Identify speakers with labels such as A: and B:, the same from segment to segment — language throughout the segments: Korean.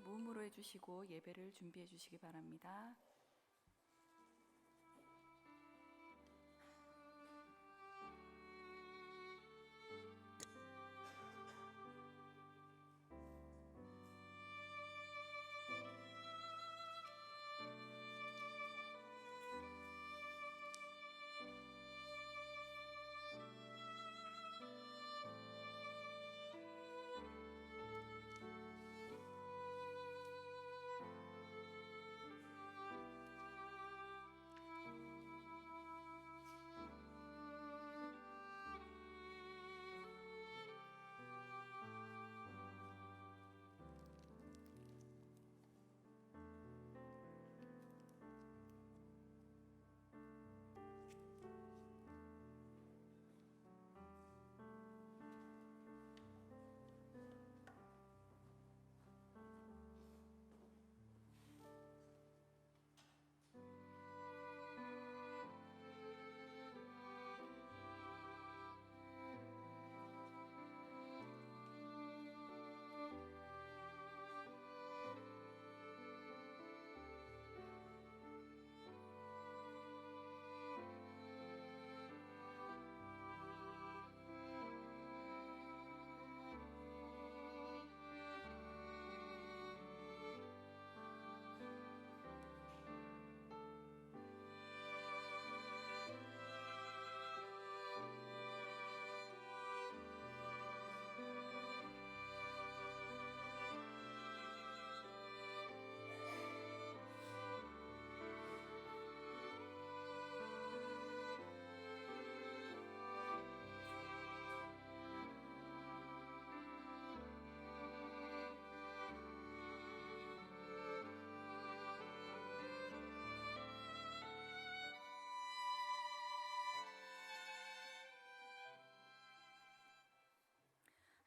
A: 무음으로 해주시고 예배를 준비해 주시기 바랍니다.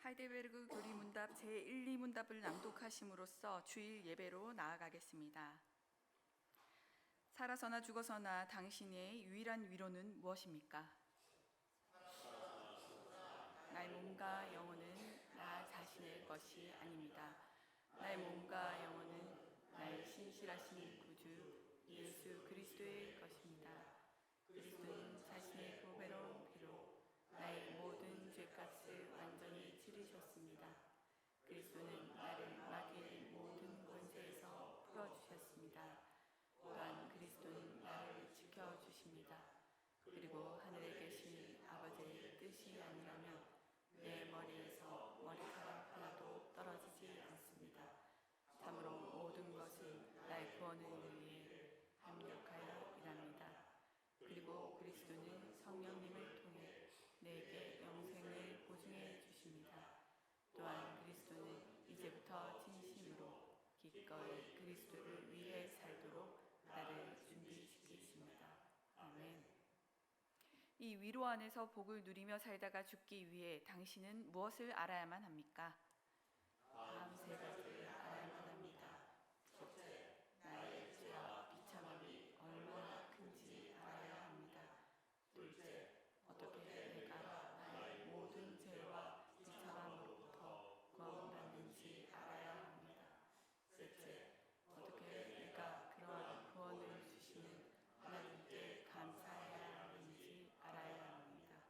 A: 하이델베르그 교리문답 제1, 2문답을 낭독하심으로써 주일 예배로 나아가겠습니다. 살아서나 죽어서나 당신의 유일한 위로는 무엇입니까? 나의 몸과 영혼은 나 자신의 것이 아닙니다. 나의 몸과 영혼은 나의 신실하신 구주 예수 그리스도의 것입니다. 그리스도는 자신의 보배로운 피로 나의 모든 죄값을 완전히 치르셨습니다. 그리스도는 나를 마귀의 모든 권세에서 풀어주셨습니다. 또한 그리스도는 나를 지켜주십니다. 그리고 하늘에 계신 아버지의 뜻이 아니라면 내 머리에서 머리카락 하나도 떨어지지 않습니다. 참으로 모든 것은 나의 구원을 위해 합력하여 일합니다. 그리고 그리스도는 성령님을 통해 내게 영생을 보증해 주십니다. 또한 그리스도는 이제부터 진심으로 기꺼이 그리스도를 위해 살도록 나를 준비시키십니다. 아멘. 이 위로 안에서 복을 누리며 살다가 죽기 위해 당신은 무엇을 알아야만 합니까? 다음 세 가지를 알아야만 합니다. 첫째, 나의 죄와 비참함이 얼마나 큰지 알아야 합니다. 둘째, 어떻게 내가 나의 모든 죄와 비참함으로부터 구원받는지 알아야 합니다. 셋째, 어떻게 내가 그러한 구원을 주시는 하나님께 감사해야 하는지 알아야 합니다.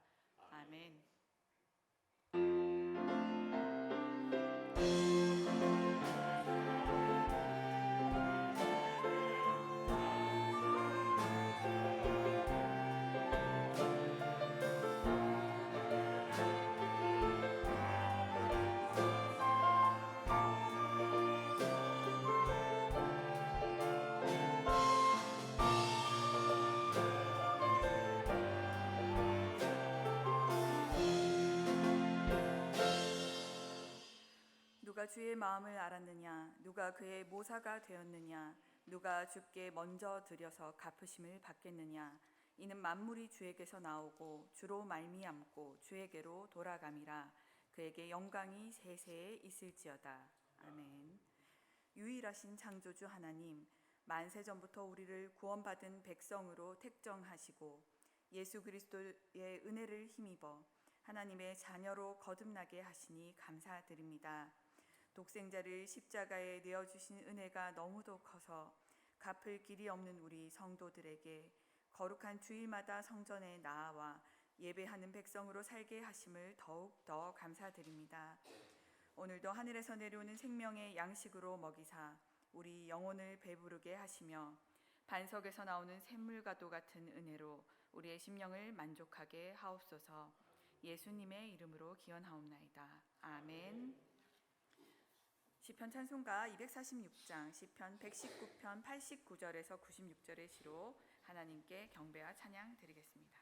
A: 아멘. 누가 주의 마음을 알았느냐? 누가 그의 모사가 되었느냐? 누가 주께 먼저 드려서 갚으심을 받겠느냐? 이는 만물이 주에게서 나오고 주로 말미암고 주에게로 돌아감이라. 그에게 영광이 세세에 있을지어다. 아멘. 유일하신 창조주 하나님, 만세 전부터 우리를 구원받은 백성으로 택정하시고 예수 그리스도의 은혜를 힘입어 하나님의 자녀로 거듭나게 하시니 감사드립니다. 독생자를 십자가에 내어주신 은혜가 너무도 커서 갚을 길이 없는 우리 성도들에게 거룩한 주일마다 성전에 나아와 예배하는 백성으로 살게 하심을 더욱 더 감사드립니다. 오늘도 하늘에서 내려오는 생명의 양식으로 먹이사 우리 영혼을 배부르게 하시며 반석에서 나오는 샘물과도 같은 은혜로 우리의 심령을 만족하게 하옵소서. 예수님의 이름으로 기원하옵나이다. 아멘. 시편 찬송가 246장, 시편 119편 89절에서 96절의 시로 하나님께 경배와 찬양 드리겠습니다.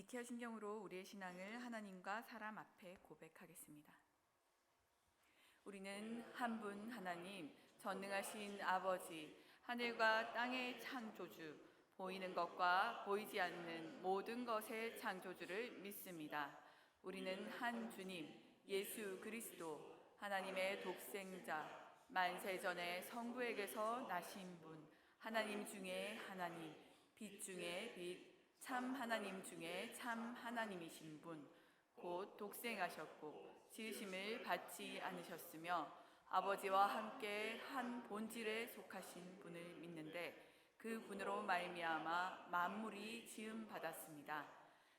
A: 니케아 신경으로 우리의 신앙을 하나님과 사람 앞에 고백하겠습니다. 우리는 한 분 하나님, 전능하신 아버지, 하늘과 땅의 창조주, 보이는 것과 보이지 않는 모든 것의 창조주를 믿습니다. 우리는 한 주님, 예수 그리스도, 하나님의 독생자, 만세전에 성부에게서 나신 분, 하나님 중에 하나님, 빛 중에 빛, 참 하나님 중에 참 하나님이신 분, 곧 독생하셨고 지으심을 받지 않으셨으며 아버지와 함께 한 본질에 속하신 분을 믿는데 그 분으로 말미암아 만물이 지음 받았습니다.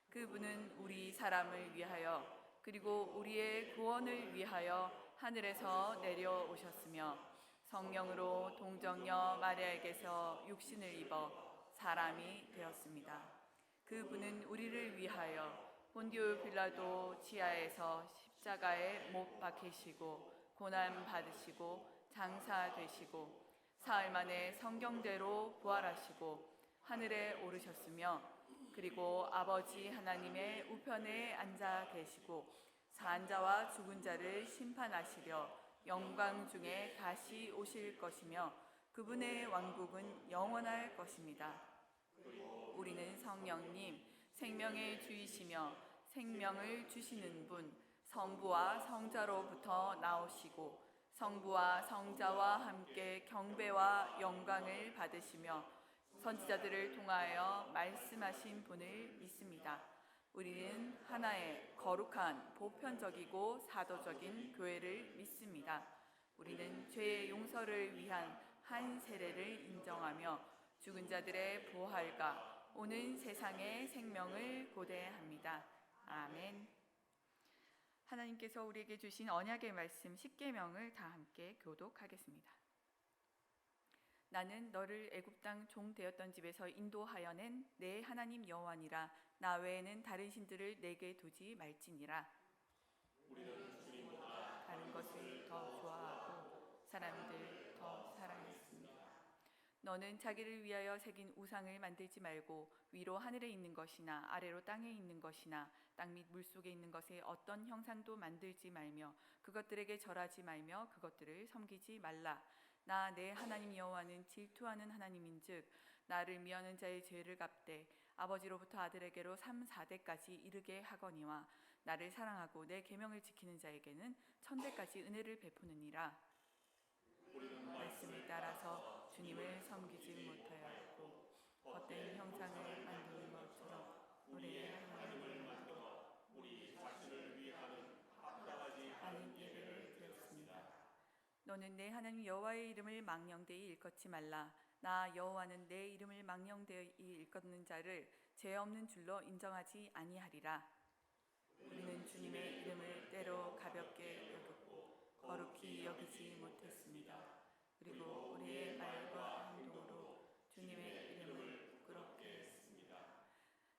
A: 그분은 우리 사람을 위하여 그리고 우리의 구원을 위하여 하늘에서 내려오셨으며 성령으로 동정녀 마리아에게서 육신을 입어 사람이 되었습니다. 그분은 우리를 위하여 본디오 빌라도 지하에서 십자가에 못 박히시고 고난 받으시고 장사되시고 사흘 만에 성경대로 부활하시고 하늘에 오르셨으며 그리고 아버지 하나님의 우편에 앉아 계시고 산 자와 죽은 자를 심판하시려 영광 중에 다시 오실 것이며 그분의 왕국은 영원할 것입니다. 우리는 성령님, 생명의 주이시며 생명을 주시는 분, 성부와 성자로부터 나오시고 성부와 성자와 함께 경배와 영광을 받으시며 선지자들을 통하여 말씀하신 분을 믿습니다. 우리는 하나의 거룩한 보편적이고 사도적인 교회를 믿습니다. 우리는 죄의 용서를 위한 한 세례를 인정하며 죽은 자들의 부활과 오는 세상의 생명을 고대합니다. 아멘. 하나님께서 우리에게 주신 언약의 말씀 10계명을 다 함께 교독하겠습니다. 나는 너를 애굽 땅 종 되었던 집에서 인도하여 낸 내 하나님 여호와니라. 나 외에는 다른 신들을 내게 두지 말지니라.
B: 우리는 주님보다
A: 다른 것을 더 좋아하고 사람들 더 사랑했습니다. 너는 자기를 위하여 새긴 우상을 만들지 말고 위로 하늘에 있는 것이나 아래로 땅에 있는 것이나 땅 및 물속에 있는 것에 어떤 형상도 만들지 말며 그것들에게 절하지 말며 그것들을 섬기지 말라. 나 내 하나님 여호와는 질투하는 하나님인즉 나를 미워하는 자의 죄를 갚되 아버지로부터 아들에게로 3, 4대까지 이르게 하거니와 나를 사랑하고 내 계명을 지키는 자에게는 천대까지 은혜를 베푸느니라. 말씀을 따라서 주님을 섬기지 못하였고 헛된 형상을 만드는 것처럼 우리의 하나님을 만들어
B: 우리 자신을 위하는 합당하지
A: 않은 예배를 드렸습니다. 너는 내 하나님 여호와의 이름을 망령되이 일컫지 말라. 나 여호와는 내 이름을 망령되이 일컫는 자를 죄 없는 줄로 인정하지 아니하리라. 우리는 주님의 이름을 때로 가볍게 여겼고 거룩히 여기지 못했습니다. 그리고 우리의 말과 행동으로 주님의 이름을 부끄럽게 했습니다.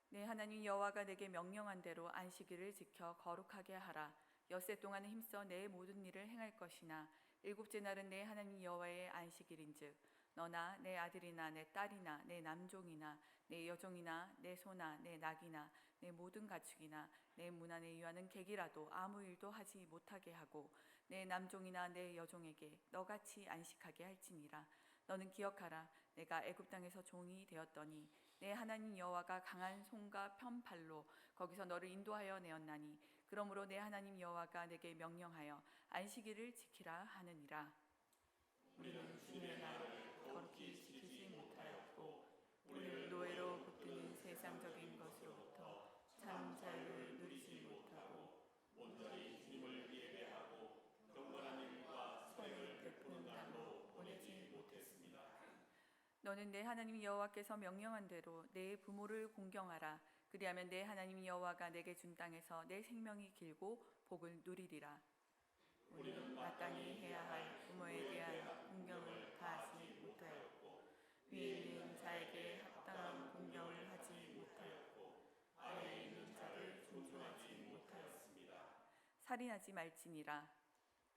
A: 내 하나님 여호와가 내게 명령한 대로 안식일을 지켜 거룩하게 하라. 엿새 동안은 힘써 내 모든 일을 행할 것이나 일곱째 날은 내 하나님 여호와의 안식일인즉 너나 내 아들이나 내 딸이나 내 남종이나 내 여종이나 내 소나 내 낙이나 내 모든 가축이나 내 문 안에 유하는 객이라도 아무 일도 하지 못하게 하고 내 남종이나 내 여종에게 너같이 안식하게 할지니라. 너는 기억하라. 내가 애굽 땅에서 종이 되었더니 내 하나님 여호와가 강한 손과 편팔로 거기서 너를 인도하여 내었나니 그러므로 내 하나님 여호와가 내게 명령하여 안식일을 지키라 하느니라. 우리는 주님의 날을 거룩히 지키지 못하였고 우리를 노예로 붙드는 세상적인 것으로부터 참 자유를 누리지 못하고
B: 온전히 주님을 예배하고 경건한 일과 선을
A: 베푸는 날로 보내지 못했습니다. 너는 내 하나님 여호와께서 명령한 대로 내 부모를 공경하라. 그리하면 내 하나님 여호와가 내게 준 땅에서 내 생명이 길고 복을 누리리라. 우리는 마땅히 해야 할 부모에 대한 공경을 다하지 못하였고 위에 있는 자에게 합당한 공경을 하지 못하였고 아래에 있는 자를 존중하지 못하였습니다. 살인하지 말지니라.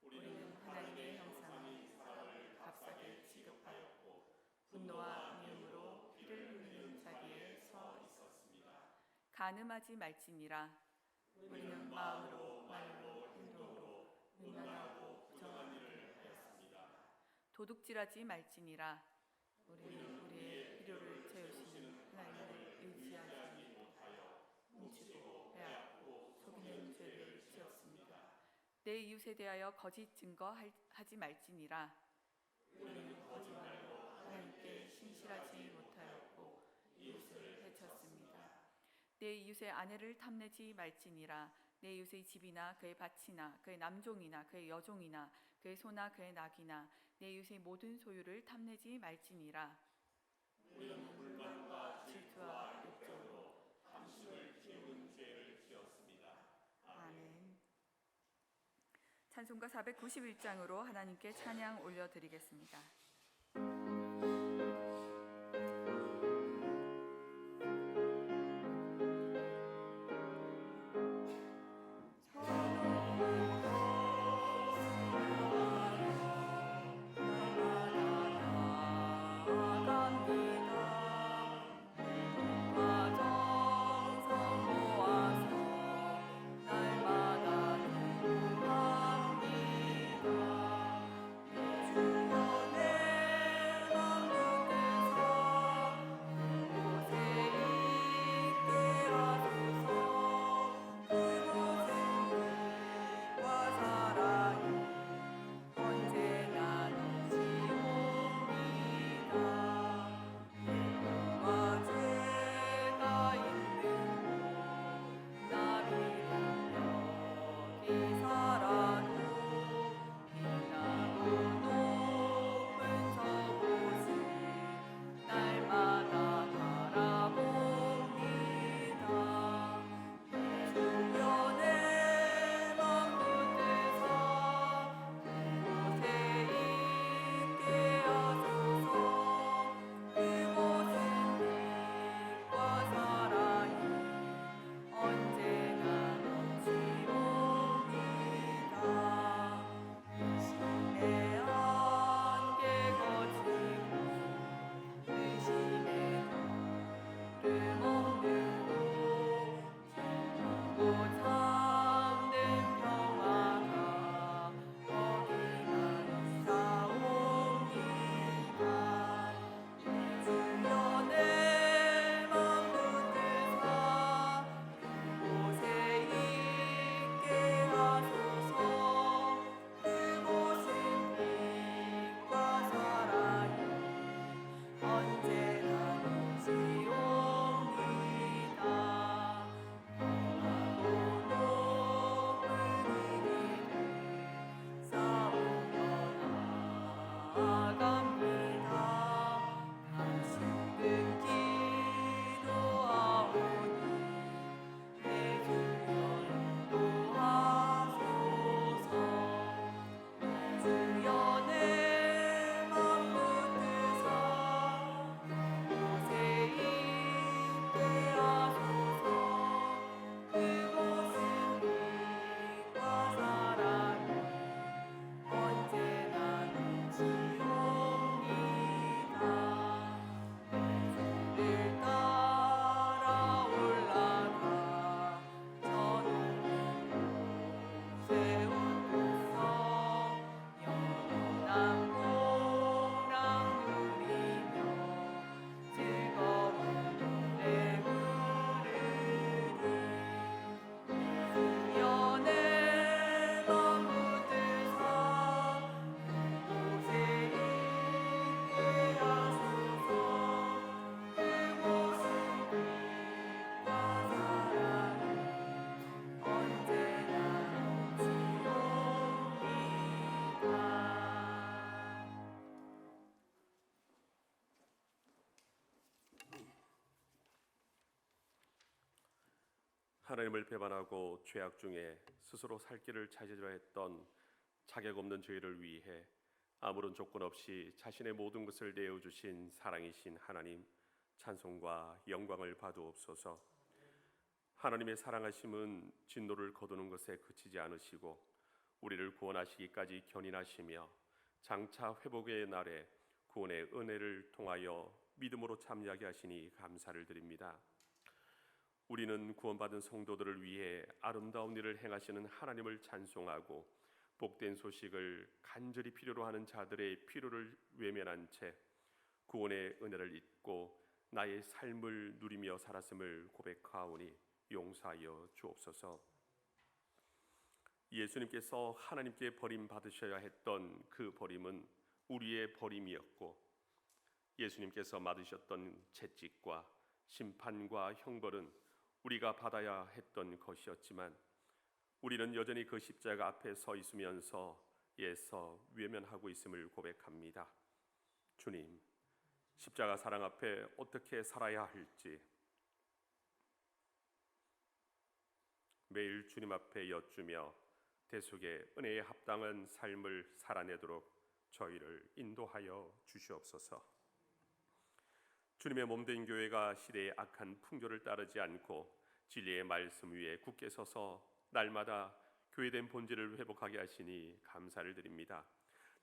A: 우리는 하나님의 형상인 사람을 값싸게 취급하였고 분노와 미움으로 피를 흘리는 자리에 서 있었습니다. 간음하지 말지니라. 우리는 마음으로 말로 행동으로 음란하고 부정한 일을 하였습니다. 도둑질하지 말지니라. 우리는 우리의 필요를 채우시는 하나님을 의지하지 못하여 훔치고 빼앗고 속이는 죄를 지었습니다. 내 이웃에 대하여 거짓 증거하지 말지니라. 우리는 거짓말로 하나님께 신실하지 못하였고 이웃을 해쳤습니다. 내 이웃의 아내를 탐내지 말지니라. 내 이웃의 집이나 그의 밭이나 그의 남종이나 그의 여종이나 그의 소나 그의 낙이나 내 이웃의 모든 소유를 탐내지 말지니라.
B: 우리는 불만과
A: 질투와
B: 욕정으로 탐심을 키우는 죄를 지었습니다.
A: 아멘. 찬송가 491장으로 하나님께 찬양 올려드리겠습니다. 날마다 기도합니다. 주 안에
C: 하나님을 배반하고 죄악 중에 스스로 살 길을 찾으려 했던 자격 없는 죄를 위해 아무런 조건 없이 자신의 모든 것을 내어주신 사랑이신 하나님, 찬송과 영광을 받으옵소서. 하나님의 사랑하심은 진노를 거두는 것에 그치지 않으시고 우리를 구원하시기까지 견인하시며 장차 회복의 날에 구원의 은혜를 통하여 믿음으로 참여하게 하시니 감사를 드립니다. 우리는 구원받은 성도들을 위해 아름다운 일을 행하시는 하나님을 찬송하고 복된 소식을 간절히 필요로 하는 자들의 필요를 외면한 채 구원의 은혜를 잊고 나의 삶을 누리며 살았음을 고백하오니 용서하여 주옵소서. 예수님께서 하나님께 버림받으셔야 했던 그 버림은 우리의 버림이었고 예수님께서 받으셨던 채찍과 심판과 형벌은 우리가 받아야 했던 것이었지만 우리는 여전히 그 십자가 앞에 서 있으면서 예서 외면하고 있음을 고백합니다. 주님, 십자가 사랑 앞에 어떻게 살아야 할지 매일 주님 앞에 여쭈며 대속의 은혜에 합당한 삶을 살아내도록 저희를 인도하여 주시옵소서. 주님의 몸된 교회가 시대의 악한 풍조를 따르지 않고 진리의 말씀 위에 굳게 서서 날마다 교회된 본질을 회복하게 하시니 감사를 드립니다.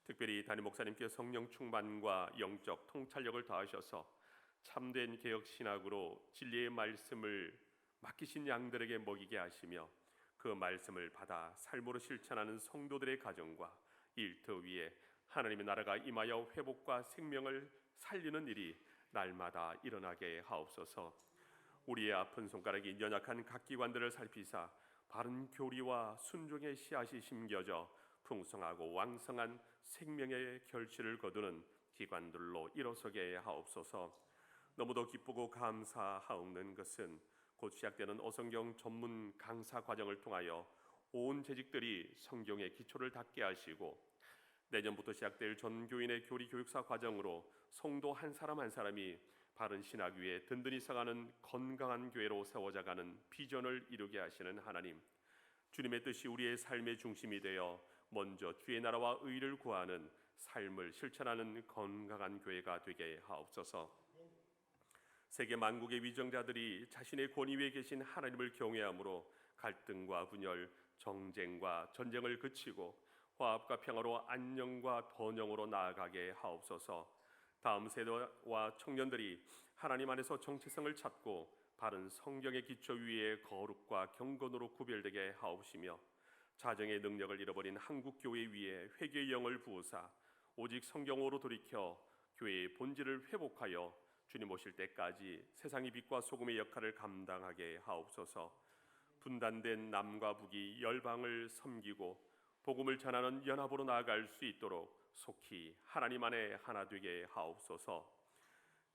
C: 특별히 담임 목사님께 성령 충만과 영적 통찰력을 더하셔서 참된 개혁 신학으로 진리의 말씀을 맡기신 양들에게 먹이게 하시며 그 말씀을 받아 삶으로 실천하는 성도들의 가정과 일터 위에 하나님의 나라가 임하여 회복과 생명을 살리는 일이 날마다 일어나게 하옵소서. 우리의 아픈 손가락이 연약한 각 기관들을 살피사 바른 교리와 순종의 씨앗이 심겨져 풍성하고 왕성한 생명의 결실을 거두는 기관들로 일어서게 하옵소서. 너무도 기쁘고 감사하옵는 것은 곧 시작되는 어성경 전문 강사 과정을 통하여 온 재직들이 성경의 기초를 닦게 하시고 내년부터 시작될 전교인의 교리 교육사 과정으로 성도 한 사람 한 사람이 바른 신학 위에 든든히 서가는 건강한 교회로 세워져가는 비전을 이루게 하시는 하나님, 주님의 뜻이 우리의 삶의 중심이 되어 먼저 주의 나라와 의를 구하는 삶을 실천하는 건강한 교회가 되게 하옵소서. 세계 만국의 위정자들이 자신의 권위 위에 계신 하나님을 경외함으로 갈등과 분열, 정쟁과 전쟁을 그치고 화합과 평화로 안녕과 번영으로 나아가게 하옵소서. 다음 세대와 청년들이 하나님 안에서 정체성을 찾고 바른 성경의 기초 위에 거룩과 경건으로 구별되게 하옵시며 자정의 능력을 잃어버린 한국 교회 위에 회개의 영을 부으사 오직 성경으로 돌이켜 교회의 본질을 회복하여 주님 오실 때까지 세상의 빛과 소금의 역할을 감당하게 하옵소서. 분단된 남과 북이 열방을 섬기고 복음을 전하는 연합으로 나아갈 수 있도록 속히 하나님 안에 하나 되게 하옵소서.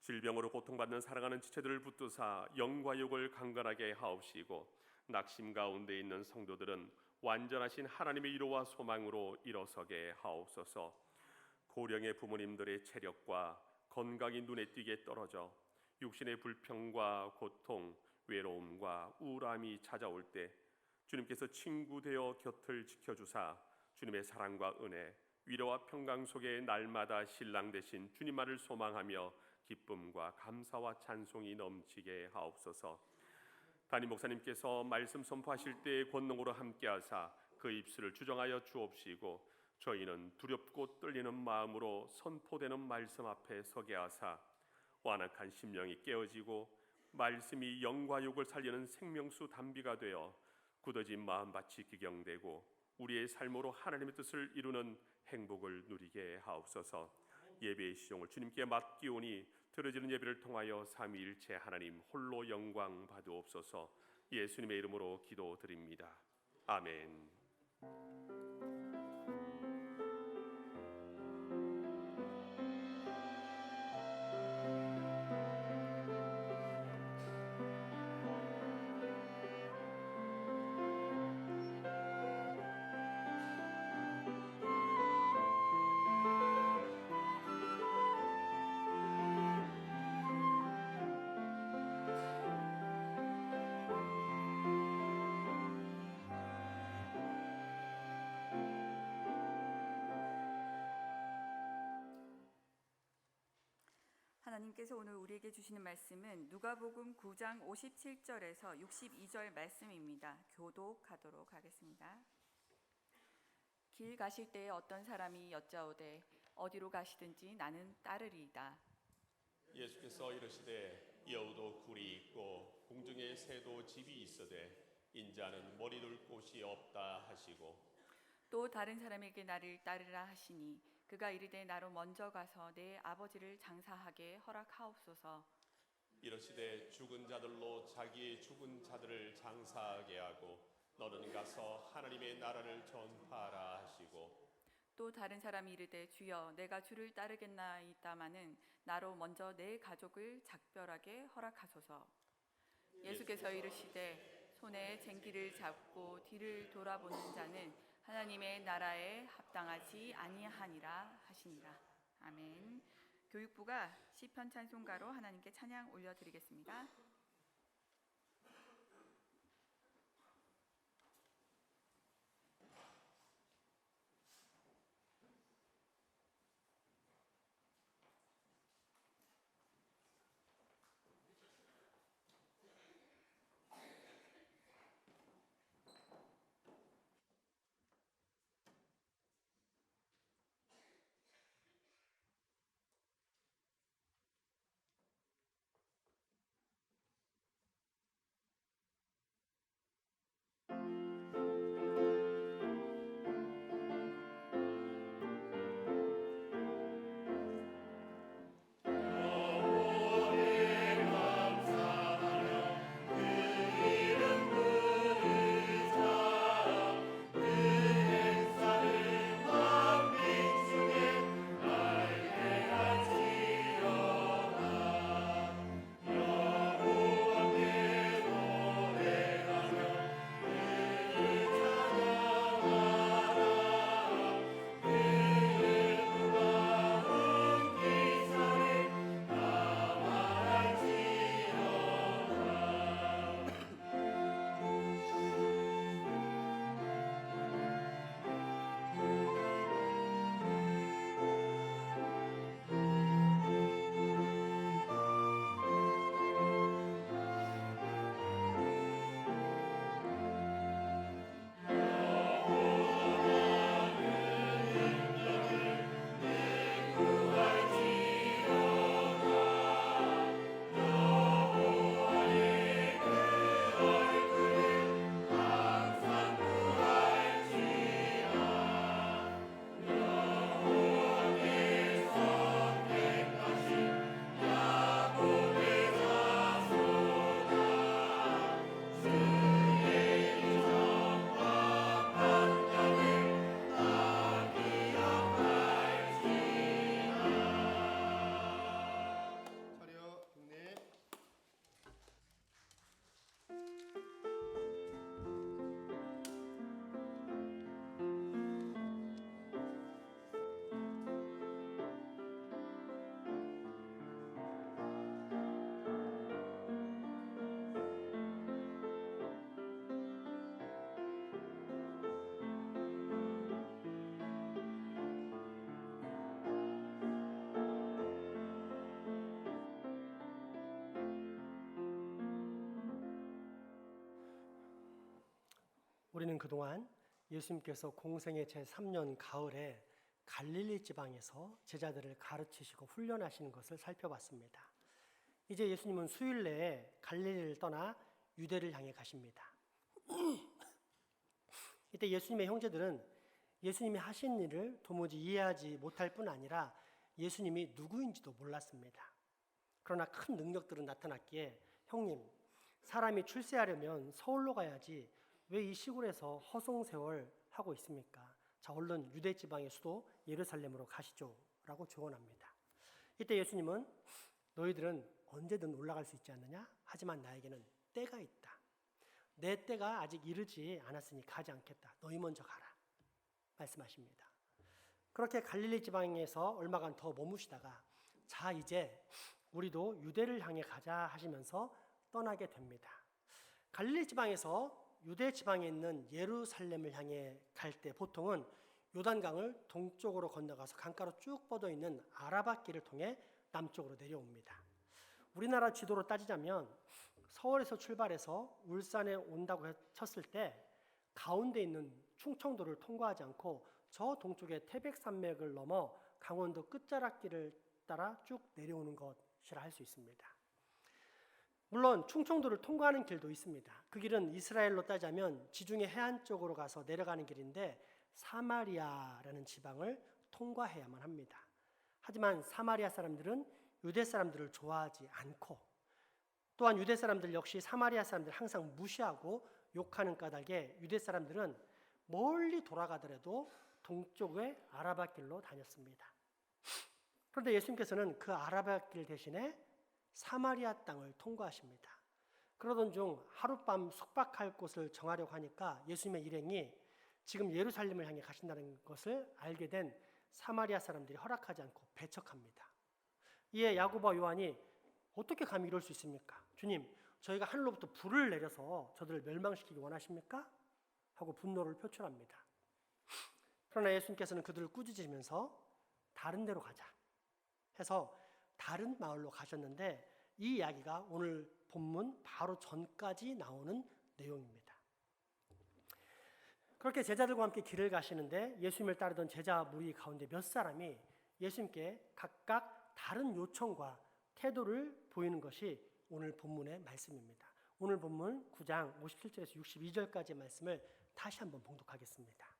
C: 질병으로 고통받는 사랑하는 지체들을 붙드사 영과 육을 강건하게 하옵시고 낙심 가운데 있는 성도들은 완전하신 하나님의 위로와 소망으로 일어서게 하옵소서. 고령의 부모님들의 체력과 건강이 눈에 띄게 떨어져 육신의 불평과 고통, 외로움과 우울함이 찾아올 때 주님께서 친구 되어 곁을 지켜주사 주님의 사랑과 은혜, 위로와 평강 속에 날마다 신랑 되신 주님만을 소망하며 기쁨과 감사와 찬송이 넘치게 하옵소서. 담임 목사님께서 말씀 선포하실 때의 권능으로 함께하사 그 입술을 주정하여 주옵시고 저희는 두렵고 떨리는 마음으로 선포되는 말씀 앞에 서게 하사 완악한 심령이 깨어지고 말씀이 영과 육을 살리는 생명수 담비가 되어 굳어진 마음밭이 기경되고 우리의 삶으로 하나님의 뜻을 이루는 행복을 누리게 하옵소서. 예배의 시종을 주님께 맡기오니 드려지는 예배를 통하여 삼위일체 하나님 홀로 영광 받으옵소서. 예수님의 이름으로 기도드립니다. 아멘.
A: 하나님께서 오늘 우리에게 주시는 말씀은 누가복음 9장 57절에서 62절 말씀입니다. 교독하도록 하겠습니다. 길 가실 때에 어떤 사람이 여짜오되 어디로 가시든지 나는 따르리이다.
B: 예수께서 이르시되 여우도 굴이 있고 공중에 새도 집이 있으되 인자는 머리 둘 곳이 없다 하시고
A: 또 다른 사람에게 나를 따르라 하시니 그가 이르되 나로 먼저 가서 내 아버지를 장사하게 허락하옵소서.
B: 이르시되 죽은 자들로 자기의 죽은 자들을 장사하게 하고 너는 가서 하나님의 나라를 전파하라 하시고
A: 또 다른 사람이 이르되 주여 내가 주를 따르겠나이다마는 나로 먼저 내 가족을 작별하게 허락하소서. 예수께서 이르시되 손에 쟁기를 잡고 뒤를 돌아보는 자는 하나님의 나라에 합당하지 아니하니라 하시니라. 아멘. 교육부가 시편 찬송가로 하나님께 찬양 올려드리겠습니다.
D: 우리는 그동안 예수님께서 공생의 제3년 가을에 갈릴리 지방에서 제자들을 가르치시고 훈련하시는 것을 살펴봤습니다. 이제 예수님은 수일 내에 갈릴리를 떠나 유대를 향해 가십니다. 이때 예수님의 형제들은 예수님이 하신 일을 도무지 이해하지 못할 뿐 아니라 예수님이 누구인지도 몰랐습니다. 그러나 큰 능력들은 나타났기에 형님, 사람이 출세하려면 서울로 가야지 왜 이 시골에서 허송세월 하고 있습니까? 자, 얼른 유대 지방의 수도 예루살렘으로 가시죠 라고 조언합니다. 이때 예수님은 너희들은 언제든 올라갈 수 있지 않느냐? 하지만 나에게는 때가 있다. 내 때가 아직 이르지 않았으니 가지 않겠다. 너희 먼저 가라 말씀하십니다. 그렇게 갈릴리 지방에서 얼마간 더 머무시다가 자, 이제 우리도 유대를 향해 가자 하시면서 떠나게 됩니다. 갈릴리 지방에서 유대 지방에 있는 예루살렘을 향해 갈 때 보통은 요단강을 동쪽으로 건너가서 강가로 쭉 뻗어 있는 아라바 길을 통해 남쪽으로 내려옵니다. 우리나라 지도로 따지자면 서울에서 출발해서 울산에 온다고 쳤을 때 가운데 있는 충청도를 통과하지 않고 저 동쪽의 태백산맥을 넘어 강원도 끝자락길을 따라 쭉 내려오는 것이라 할 수 있습니다. 물론 충청도를 통과하는 길도 있습니다. 그 길은 이스라엘로 따자면 지중해 해안 쪽으로 가서 내려가는 길인데 사마리아라는 지방을 통과해야만 합니다. 하지만 사마리아 사람들은 유대 사람들을 좋아하지 않고 또한 유대 사람들 역시 사마리아 사람들을 항상 무시하고 욕하는 까닭에 유대 사람들은 멀리 돌아가더라도 동쪽의 아라바 길로 다녔습니다. 그런데 예수님께서는 그 아라바 길 대신에 사마리아 땅을 통과하십니다. 그러던 중 하룻밤 숙박할 곳을 정하려고 하니까 예수님의 일행이 지금 예루살렘을 향해 가신다는 것을 알게 된 사마리아 사람들이 허락하지 않고 배척합니다. 이에 야고보와 요한이 어떻게 감히 이럴 수 있습니까? 주님, 저희가 하늘로부터 불을 내려서 저들을 멸망시키기 원하십니까? 하고 분노를 표출합니다. 그러나 예수님께서는 그들을 꾸짖으시면서 다른 데로 가자 해서 다른 마을로 가셨는데 이 이야기가 오늘 본문 바로 전까지 나오는 내용입니다. 그렇게 제자들과 함께 길을 가시는데 예수님을 따르던 제자 무리 가운데 몇 사람이 예수님께 각각 다른 요청과 태도를 보이는 것이 오늘 본문의 말씀입니다. 오늘 본문 9장 57절에서 62절까지의 말씀을 다시 한번 봉독하겠습니다.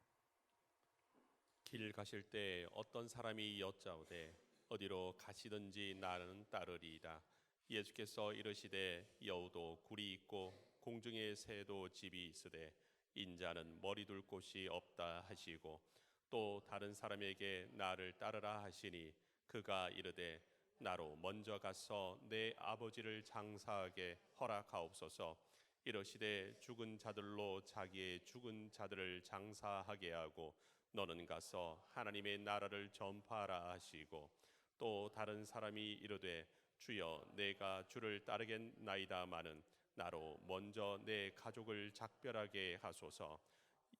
B: 길 가실 때 어떤 사람이 여짜오되 어디로 가시든지 나는 따르리이다. 예수께서 이르시되 여우도 굴이 있고 공중에 새도 집이 있으되 인자는 머리 둘 곳이 없다 하시고 또 다른 사람에게 나를 따르라 하시니 그가 이르되 나로 먼저 가서 내 아버지를 장사하게 허락하옵소서. 이르시되 죽은 자들로 자기의 죽은 자들을 장사하게 하고 너는 가서 하나님의 나라를 전파하라 하시고 또 다른 사람이 이르되 주여 내가 주를 따르겠나이다마는 나로 먼저 내 가족을 작별하게 하소서.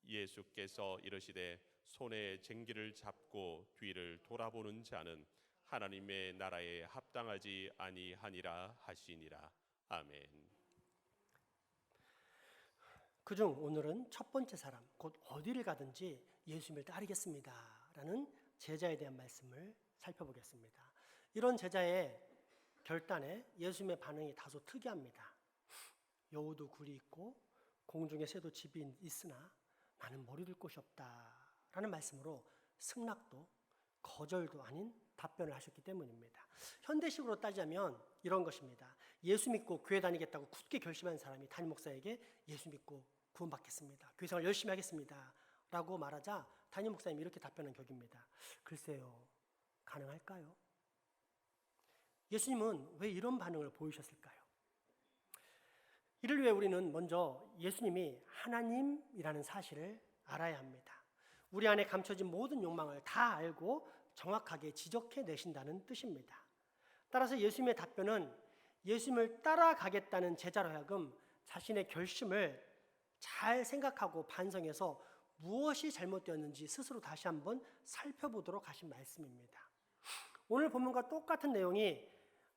B: 예수께서 이르시되 손에 쟁기를 잡고 뒤를 돌아보는 자는 하나님의 나라에 합당하지 아니하니라 하시니라. 아멘.
D: 그중 오늘은 첫 번째 사람, 곧 어디를 가든지 예수님을 따르겠습니다 라는 제자에 대한 말씀을 살펴보겠습니다. 이런 제자의 결단에 예수님의 반응이 다소 특이합니다. 여우도 굴이 있고 공중에 새도 집이 있으나 나는 머리 둘 곳이 없다 라는 말씀으로 승낙도 거절도 아닌 답변을 하셨기 때문입니다. 현대식으로 따지자면 이런 것입니다. 예수 믿고 교회 다니겠다고 굳게 결심한 사람이 담임 목사에게 예수 믿고 구원받겠습니다, 교회 생활 열심히 하겠습니다 라고 말하자 담임 목사님이 이렇게 답변한 격입니다. 글쎄요, 가능할까요? 예수님은 왜 이런 반응을 보이셨을까요? 이를 위해 우리는 먼저 예수님이 하나님이라는 사실을 알아야 합니다. 우리 안에 감춰진 모든 욕망을 다 알고 정확하게 지적해 내신다는 뜻입니다. 따라서 예수님의 답변은 예수님을 따라가겠다는 제자로 하여금 자신의 결심을 잘 생각하고 반성해서 무엇이 잘못되었는지 스스로 다시 한번 살펴보도록 하신 말씀입니다. 오늘 본문과 똑같은 내용이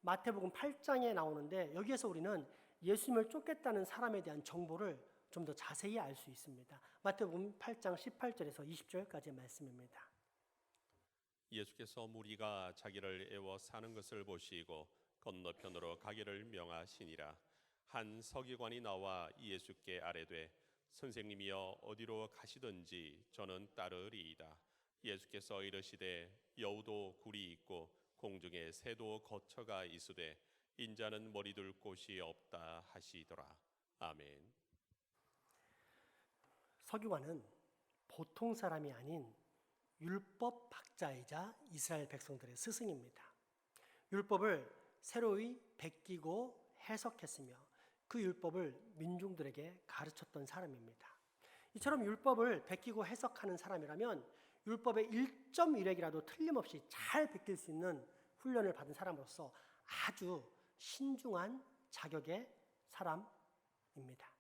D: 마태복음 8장에 나오는데 여기에서 우리는 예수님을 쫓겠다는 사람에 대한 정보를 좀 더 자세히 알 수 있습니다. 마태복음 8장 18절에서 20절까지의 말씀입니다.
B: 예수께서 무리가 자기를 애워 사는 것을 보시고 건너편으로 가기를 명하시니라. 한 서기관이 나와 예수께 아뢰되 선생님이여 어디로 가시든지 저는 따르리이다. 예수께서 이르시되 여우도 굴이 있고 공중에 새도 거처가 있으되 인자는 머리 둘 곳이 없다 하시더라. 아멘.
D: 서기관은 보통 사람이 아닌 율법 학자이자 이스라엘 백성들의 스승입니다. 율법을 새로이 베끼고 해석했으며 그 율법을 민중들에게 가르쳤던 사람입니다. 이처럼 율법을 베끼고 해석하는 사람이라면 율법의 1.1획이라도 틀림없이 잘 베낄 수 있는 훈련을 받은 사람으로서 아주 신중한 자격의 사람입니다.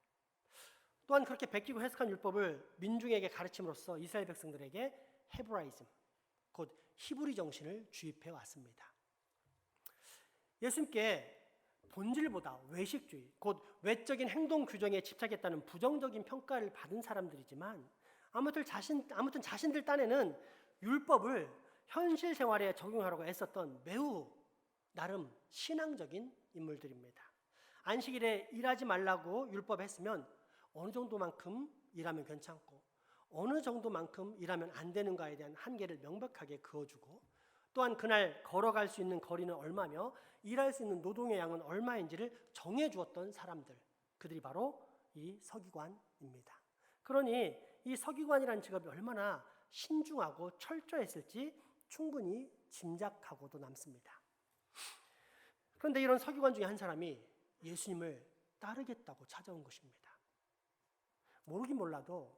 D: 또한 그렇게 베끼고 해석한 율법을 민중에게 가르침으로써 이스라엘 백성들에게 헤브라이즘, 곧 히브리 정신을 주입해 왔습니다. 예수님께 본질보다 외식주의, 곧 외적인 행동 규정에 집착했다는 부정적인 평가를 받은 사람들이지만 아무튼 자신들 딴에는 율법을 현실 생활에 적용하려고 애썼던 매우 나름 신앙적인 인물들입니다. 안식일에 일하지 말라고 율법했으면 어느 정도만큼 일하면 괜찮고 어느 정도만큼 일하면 안 되는가에 대한 한계를 명백하게 그어주고, 또한 그날 걸어갈 수 있는 거리는 얼마며 일할 수 있는 노동의 양은 얼마인지를 정해주었던 사람들, 그들이 바로 이 서기관입니다. 그러니 이 서기관이라는 직업이 얼마나 신중하고 철저했을지 충분히 짐작하고도 남습니다. 그런데 이런 서기관 중에 한 사람이 예수님을 따르겠다고 찾아온 것입니다. 모르긴 몰라도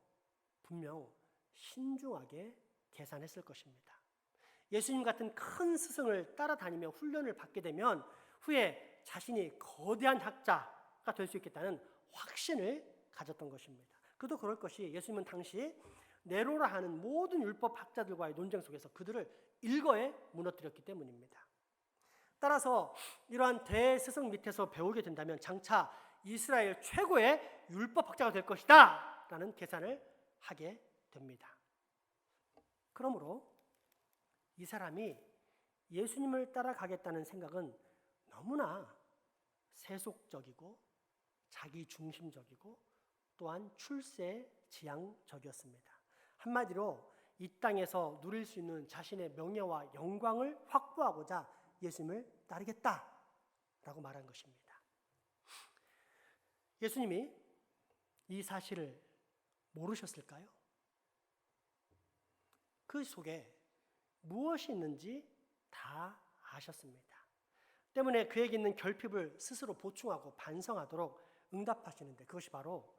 D: 분명 신중하게 계산했을 것입니다. 예수님 같은 큰 스승을 따라다니며 훈련을 받게 되면 후에 자신이 거대한 학자가 될 수 있겠다는 확신을 가졌던 것입니다. 그도 그럴 것이, 예수님은 당시 네로라 하는 모든 율법 학자들과의 논쟁 속에서 그들을 일거에 무너뜨렸기 때문입니다. 따라서 이러한 대스승 밑에서 배우게 된다면 장차 이스라엘 최고의 율법 학자가 될 것이다 라는 계산을 하게 됩니다. 그러므로 이 사람이 예수님을 따라가겠다는 생각은 너무나 세속적이고 자기중심적이고 또한 출세지향적이었습니다. 한마디로 이 땅에서 누릴 수 있는 자신의 명예와 영광을 확보하고자 예수님을 따르겠다라고 말한 것입니다. 예수님이 이 사실을 모르셨을까요? 그 속에 무엇이 있는지 다 아셨습니다. 때문에 그에게 있는 결핍을 스스로 보충하고 반성하도록 응답하시는데, 그것이 바로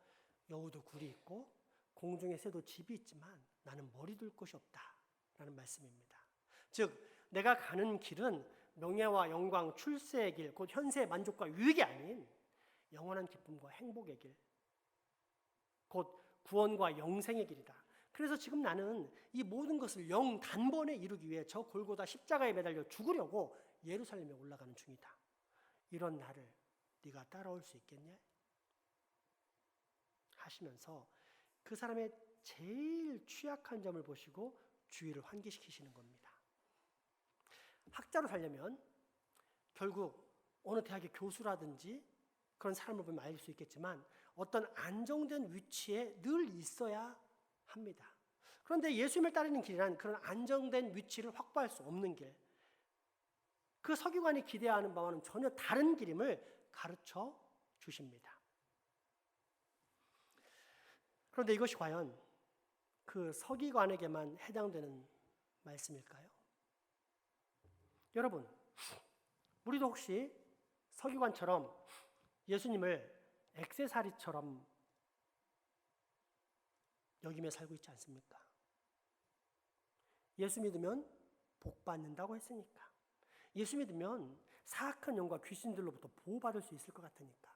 D: 여우도 굴이 있고 공중의 새도 집이 있지만 나는 머리 둘 곳이 없다라는 말씀입니다. 즉 내가 가는 길은 명예와 영광, 출세의 길, 곧 현세의 만족과 유익이 아닌 영원한 기쁨과 행복의 길, 곧 구원과 영생의 길이다. 그래서 지금 나는 이 모든 것을 단번에 이루기 위해 저 골고다 십자가에 매달려 죽으려고 예루살렘에 올라가는 중이다. 이런 나를 네가 따라올 수 있겠냐? 하시면서 그 사람의 제일 취약한 점을 보시고 주의를 환기시키시는 겁니다. 학자로 살려면 결국 어느 대학의 교수라든지 그런 사람을 보면 알 수 있겠지만 어떤 안정된 위치에 늘 있어야 합니다. 그런데 예수님을 따르는 길이란 그런 안정된 위치를 확보할 수 없는 길, 그 서기관이 기대하는 바와는 전혀 다른 길임을 가르쳐 주십니다. 그런데 이것이 과연 그 서기관에게만 해당되는 말씀일까요? 여러분, 우리도 혹시 서기관처럼 예수님을 액세서리처럼 여기며 살고 있지 않습니까? 예수 믿으면 복 받는다고 했으니까, 예수 믿으면 사악한 영과 귀신들로부터 보호받을 수 있을 것 같으니까,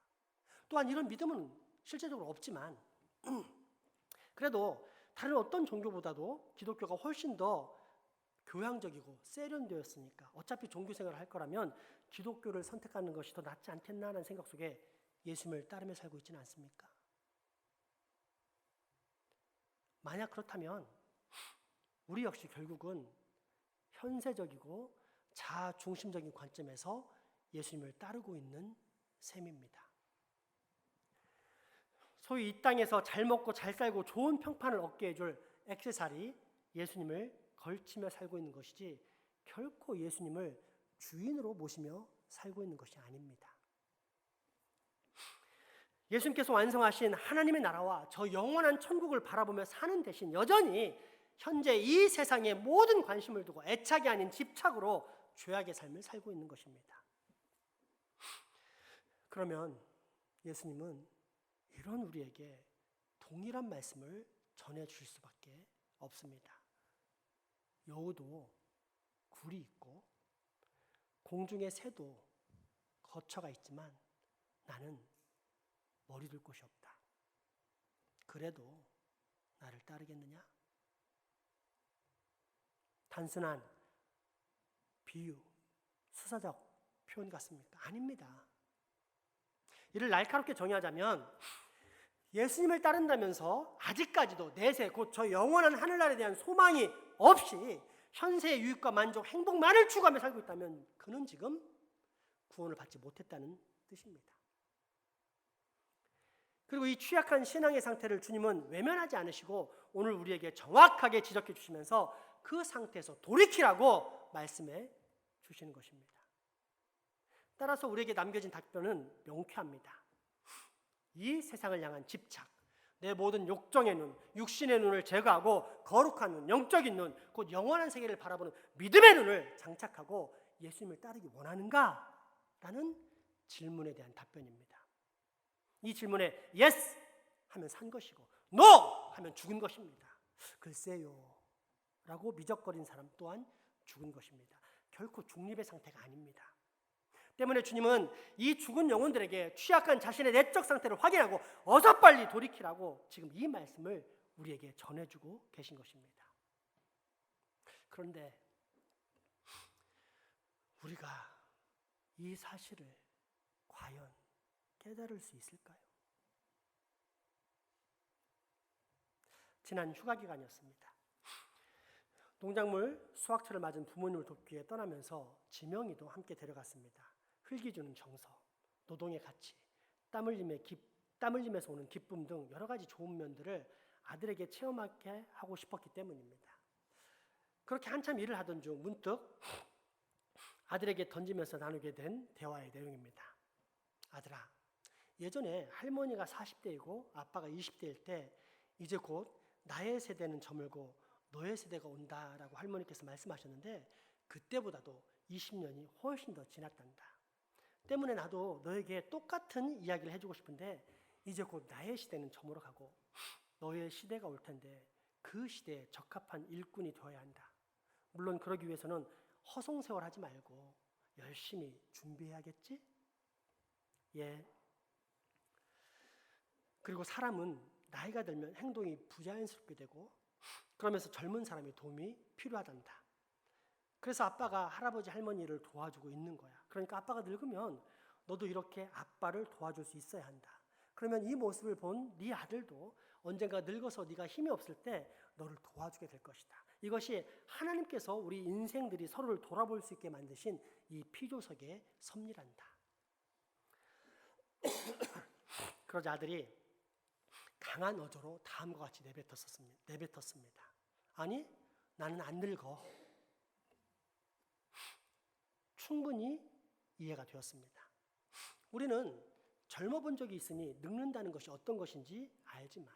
D: 또한 이런 믿음은 실제적으로 없지만 그래도 다른 어떤 종교보다도 기독교가 훨씬 더 교양적이고 세련되었으니까 어차피 종교생활을 할 거라면 기독교를 선택하는 것이 더 낫지 않겠나 하는 생각 속에 예수님을 따르며 살고 있지는 않습니까? 만약 그렇다면 우리 역시 결국은 현세적이고 자아중심적인 관점에서 예수님을 따르고 있는 셈입니다. 소위 이 땅에서 잘 먹고 잘 살고 좋은 평판을 얻게 해줄 액세서리 예수님을 걸치며 살고 있는 것이지 결코 예수님을 주인으로 모시며 살고 있는 것이 아닙니다. 예수님께서 완성하신 하나님의 나라와 저 영원한 천국을 바라보며 사는 대신 여전히 현재 이 세상의 모든 관심을 두고 애착이 아닌 집착으로 죄악의 삶을 살고 있는 것입니다. 그러면 예수님은 이런 우리에게 동일한 말씀을 전해주실 수밖에 없습니다. 여우도 굴이 있고 공중의 새도 거처가 있지만 나는 머리 둘 곳이 없다. 그래도 나를 따르겠느냐? 단순한 비유, 수사적 표현 같습니까? 아닙니다. 이를 날카롭게 정의하자면 예수님을 따른다면서 아직까지도 내세 곧 저 영원한 하늘나라에 대한 소망이 없이 현세의 유익과 만족, 행복만을 추구하며 살고 있다면 그는 지금 구원을 받지 못했다는 뜻입니다. 그리고 이 취약한 신앙의 상태를 주님은 외면하지 않으시고 오늘 우리에게 정확하게 지적해 주시면서 그 상태에서 돌이키라고 말씀해 주시는 것입니다. 따라서 우리에게 남겨진 답변은 명쾌합니다. 이 세상을 향한 집착, 내 모든 욕정의 눈, 육신의 눈을 제거하고 거룩한 눈, 영적인 눈, 곧 영원한 세계를 바라보는 믿음의 눈을 장착하고 예수님을 따르기 원하는가? 라는 질문에 대한 답변입니다. 이 질문에 yes 하면 산 것이고 no 하면 죽은 것입니다. 글쎄요 라고 미적거린 사람 또한 죽은 것입니다. 결코 중립의 상태가 아닙니다. 때문에 주님은 이 죽은 영혼들에게 취약한 자신의 내적 상태를 확인하고 어서 빨리 돌이키라고 지금 이 말씀을 우리에게 전해주고 계신 것입니다. 그런데 우리가 이 사실을 과연 깨달을 수 있을까요? 지난 휴가 기간이었습니다. 농작물 수확철을 맞은 부모님을 돕기 위해 떠나면서 지명이도 함께 데려갔습니다. 흙이 주는 정서, 노동의 가치, 땀 흘림에서 오는 기쁨 등 여러 가지 좋은 면들을 아들에게 체험하게 하고 싶었기 때문입니다. 그렇게 한참 일을 하던 중 문득 아들에게 던지면서 나누게 된 대화의 내용입니다. 아들아, 예전에 할머니가 40대이고 아빠가 20대일 때 이제 곧 나의 세대는 저물고 너의 세대가 온다라고 할머니께서 말씀하셨는데 그때보다도 20년이 훨씬 더 지났단다. 때문에 나도 너에게 똑같은 이야기를 해주고 싶은데 이제 곧 나의 시대는 저물어 가고 너의 시대가 올 텐데 그 시대에 적합한 일꾼이 되어야 한다. 물론 그러기 위해서는 허송세월하지 말고 열심히 준비해야겠지? 예. 그리고 사람은 나이가 들면 행동이 부자연스럽게 되고 그러면서 젊은 사람의 도움이 필요하단다. 그래서 아빠가 할아버지 할머니를 도와주고 있는 거야. 그러니까 아빠가 늙으면 너도 이렇게 아빠를 도와줄 수 있어야 한다. 그러면 이 모습을 본 네 아들도 언젠가 늙어서 네가 힘이 없을 때 너를 도와주게 될 것이다. 이것이 하나님께서 우리 인생들이 서로를 돌아볼 수 있게 만드신 이 피조석의 섭리란다. 그러자 아들이 강한 어조로 다음과 같이 내뱉었습니다. 아니, 나는 안 늙어. 충분히 이해가 되었습니다. 우리는 젊어본 적이 있으니 늙는다는 것이 어떤 것인지 알지만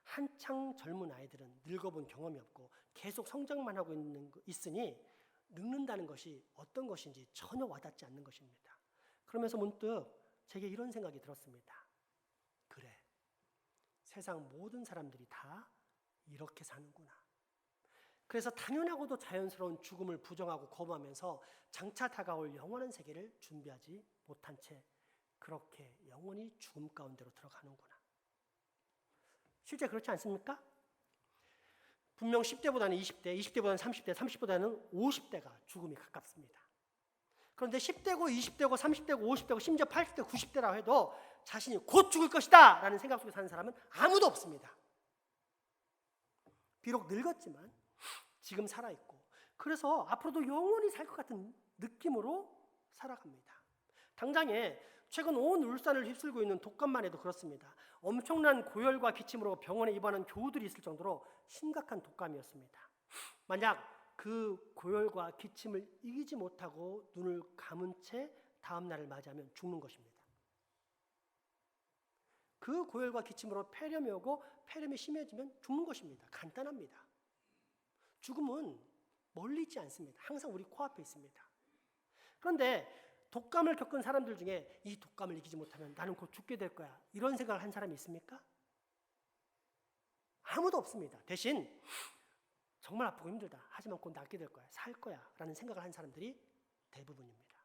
D: 한창 젊은 아이들은 늙어본 경험이 없고 계속 성장만 하고 있으니 늙는다는 것이 어떤 것인지 전혀 와닿지 않는 것입니다. 그러면서 문득 제게 이런 생각이 들었습니다. 그래, 세상 모든 사람들이 다 이렇게 사는구나. 그래서 당연하고도 자연스러운 죽음을 부정하고 거부하면서 장차 다가올 영원한 세계를 준비하지 못한 채 그렇게 영원히 죽음 가운데로 들어가는구나. 실제 그렇지 않습니까? 분명 10대보다는 20대, 20대보다는 30대, 30대보다는 50대가 죽음이 가깝습니다. 그런데 10대고 20대고 30대고 50대고 심지어 80대, 90대라고 해도 자신이 곧 죽을 것이다 라는 생각 속에 사는 사람은 아무도 없습니다. 비록 늙었지만 지금 살아있고 그래서 앞으로도 영원히 살 것 같은 느낌으로 살아갑니다. 당장에 최근 온 울산을 휩쓸고 있는 독감만 해도 그렇습니다. 엄청난 고열과 기침으로 병원에 입원한 교우들이 있을 정도로 심각한 독감이었습니다. 만약 그 고열과 기침을 이기지 못하고 눈을 감은 채 다음 날을 맞이하면 죽는 것입니다. 그 고열과 기침으로 폐렴이 오고 폐렴이 심해지면 죽는 것입니다. 간단합니다. 죽음은 멀리 있지 않습니다. 항상 우리 코앞에 있습니다. 그런데 독감을 겪은 사람들 중에 이 독감을 이기지 못하면 나는 곧 죽게 될 거야. 이런 생각을 한 사람이 있습니까? 아무도 없습니다. 대신 정말 아프고 힘들다. 하지만 곧 낫게 될 거야. 살 거야. 라는 생각을 한 사람들이 대부분입니다.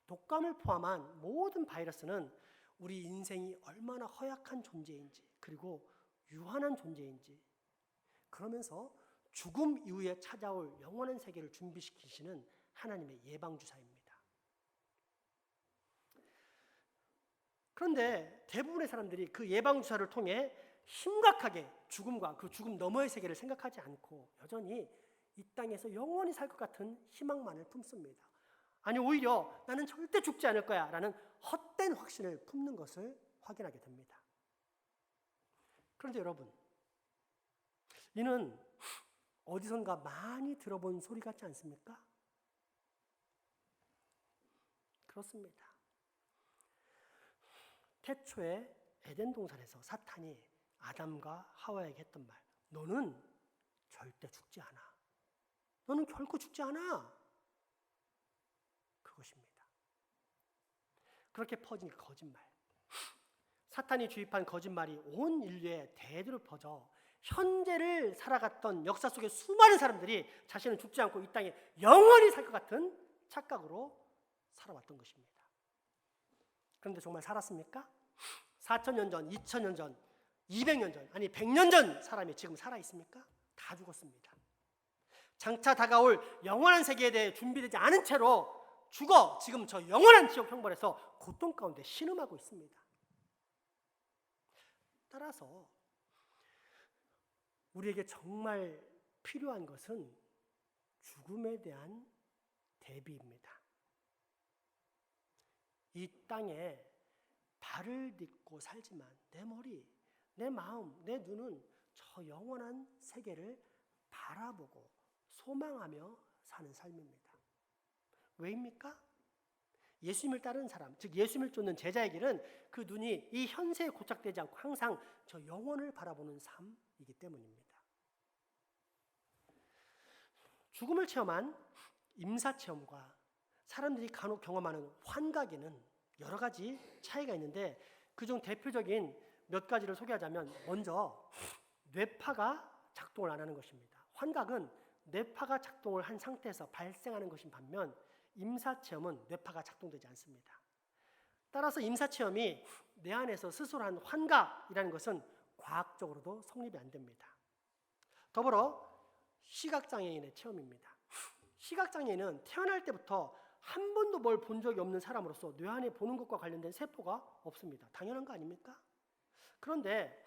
D: 독감을 포함한 모든 바이러스는 우리 인생이 얼마나 허약한 존재인지 그리고 유한한 존재인지 그러면서 죽음 이후에 찾아올 영원한 세계를 준비시키시는 하나님의 예방주사입니다. 그런데 대부분의 사람들이 그 예방주사를 통해 심각하게 죽음과 그 죽음 너머의 세계를 생각하지 않고 여전히 이 땅에서 영원히 살 것 같은 희망만을 품습니다. 아니 오히려 나는 절대 죽지 않을 거야 라는 헛된 확신을 품는 것을 확인하게 됩니다. 그런데 여러분, 이는 어디선가 많이 들어본 소리 같지 않습니까? 그렇습니다. 태초에 에덴 동산에서 사탄이 아담과 하와에게 했던 말, 너는 절대 죽지 않아. 너는 결코 죽지 않아. 그것입니다. 그렇게 퍼진 거짓말. 사탄이 주입한 거짓말이 온 인류에 대대로 퍼져 현재를 살아갔던 역사 속의 수많은 사람들이 자신은 죽지 않고 이 땅에 영원히 살 것 같은 착각으로 살아왔던 것입니다. 그런데 정말 살았습니까? 4,000년 전, 2,000년 전, 200년 전, 아니 100년 전 사람이 지금 살아있습니까? 다 죽었습니다. 장차 다가올 영원한 세계에 대해 준비되지 않은 채로 죽어 지금 저 영원한 지옥 형벌에서 고통 가운데 신음하고 있습니다. 따라서 우리에게 정말 필요한 것은 죽음에 대한 대비입니다. 이 땅에 발을 딛고 살지만 내 머리, 내 마음, 내 눈은 저 영원한 세계를 바라보고 소망하며 사는 삶입니다. 왜입니까? 예수님을 따르는 사람, 즉 예수님을 쫓는 제자에게는 그 눈이 이 현세에 고착되지 않고 항상 저 영혼을 바라보는 삶이기 때문입니다. 죽음을 체험한 임사체험과 사람들이 간혹 경험하는 환각에는 여러 가지 차이가 있는데 그중 대표적인 몇 가지를 소개하자면 먼저 뇌파가 작동을 안 하는 것입니다. 환각은 뇌파가 작동을 한 상태에서 발생하는 것인 반면 임사체험은 뇌파가 작동되지 않습니다. 따라서 임사체험이 내 안에서 스스로 한 환각이라는 것은 과학적으로도 성립이 안 됩니다. 더불어 시각장애인의 체험입니다. 시각장애인은 태어날 때부터 한 번도 뭘 본 적이 없는 사람으로서 뇌 안에 보는 것과 관련된 세포가 없습니다. 당연한 거 아닙니까? 그런데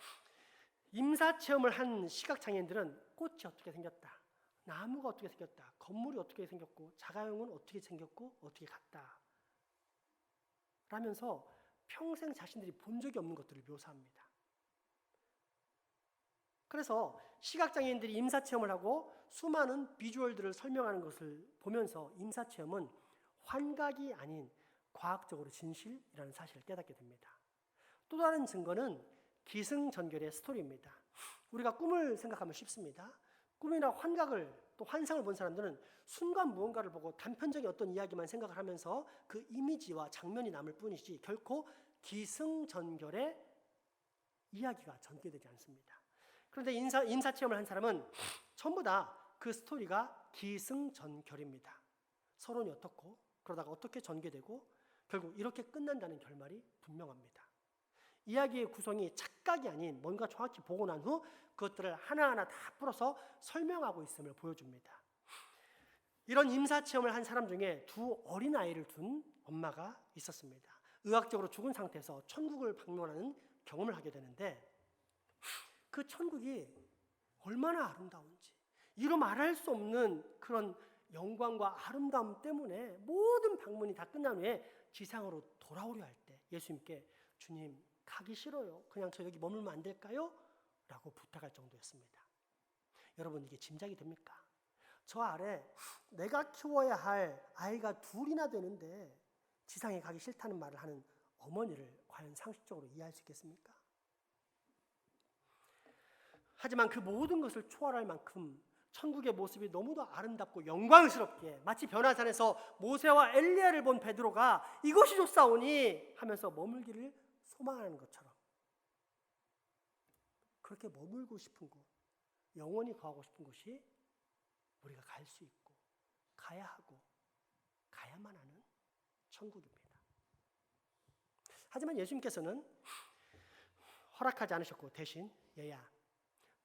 D: 임사체험을 한 시각장애인들은 꽃이 어떻게 생겼다, 나무가 어떻게 생겼다, 건물이 어떻게 생겼고 자가용은 어떻게 생겼고 어떻게 갔다 라면서 평생 자신들이 본 적이 없는 것들을 묘사합니다. 그래서 시각장애인들이 임사체험을 하고 수많은 비주얼들을 설명하는 것을 보면서 임사체험은 환각이 아닌 과학적으로 진실이라는 사실을 깨닫게 됩니다. 또 다른 증거는 기승전결의 스토리입니다. 우리가 꿈을 생각하면 쉽습니다. 꿈이나 환각을 또 환상을 본 사람들은 순간 무언가를 보고 단편적인 어떤 이야기만 생각을 하면서 그 이미지와 장면이 남을 뿐이지 결코 기승전결의 이야기가 전개되지 않습니다. 그런데 임사체험을 한 사람은 전부 다 그 스토리가 기승전결입니다. 서론이 어떻고 그러다가 어떻게 전개되고 결국 이렇게 끝난다는 결말이 분명합니다. 이야기의 구성이 착각이 아닌 뭔가 정확히 보고 난 후 그것들을 하나하나 다 풀어서 설명하고 있음을 보여줍니다. 이런 임사체험을 한 사람 중에 두 어린아이를 둔 엄마가 있었습니다. 의학적으로 죽은 상태에서 천국을 방문하는 경험을 하게 되는데 그 천국이 얼마나 아름다운지 이루 말할 수 없는 그런 영광과 아름다움 때문에 모든 방문이 다 끝난 후에 지상으로 돌아오려 할 때 예수님께 주님 가기 싫어요. 그냥 저 여기 머물면 안 될까요? 라고 부탁할 정도였습니다. 여러분 이게 짐작이 됩니까? 저 아래 내가 키워야 할 아이가 둘이나 되는데 지상에 가기 싫다는 말을 하는 어머니를 과연 상식적으로 이해할 수 있겠습니까? 하지만 그 모든 것을 초월할 만큼 천국의 모습이 너무도 아름답고 영광스럽게 마치 변화산에서 모세와 엘리야를 본 베드로가 이것이 좋사오니 하면서 머물기를 소망하는 것처럼 그렇게 머물고 싶은 곳, 영원히 거하고 싶은 곳이 우리가 갈 수 있고 가야 하고 가야만 하는 천국입니다. 하지만 예수님께서는 허락하지 않으셨고 대신 얘야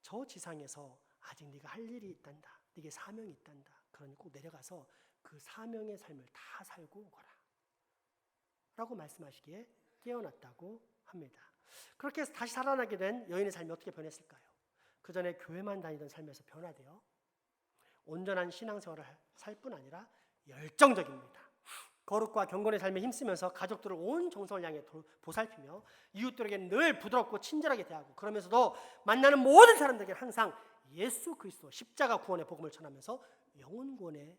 D: 저 지상에서 아직 네가 할 일이 있단다. 네게 사명이 있단다. 그러니 꼭 내려가서 그 사명의 삶을 다 살고 오거라. 라고 말씀하시기에 깨어났다고 합니다. 그렇게 해서 다시 살아나게 된 여인의 삶이 어떻게 변했을까요? 그 전에 교회만 다니던 삶에서 변화되어 온전한 신앙생활을 살 뿐 아니라 열정적입니다. 거룩과 경건의 삶에 힘쓰면서 가족들을 온 정성을 향해 보살피며 이웃들에게 늘 부드럽고 친절하게 대하고, 그러면서도 만나는 모든 사람들에게 항상 예수 그리스도 십자가 구원의 복음을 전하면서 영혼 구원에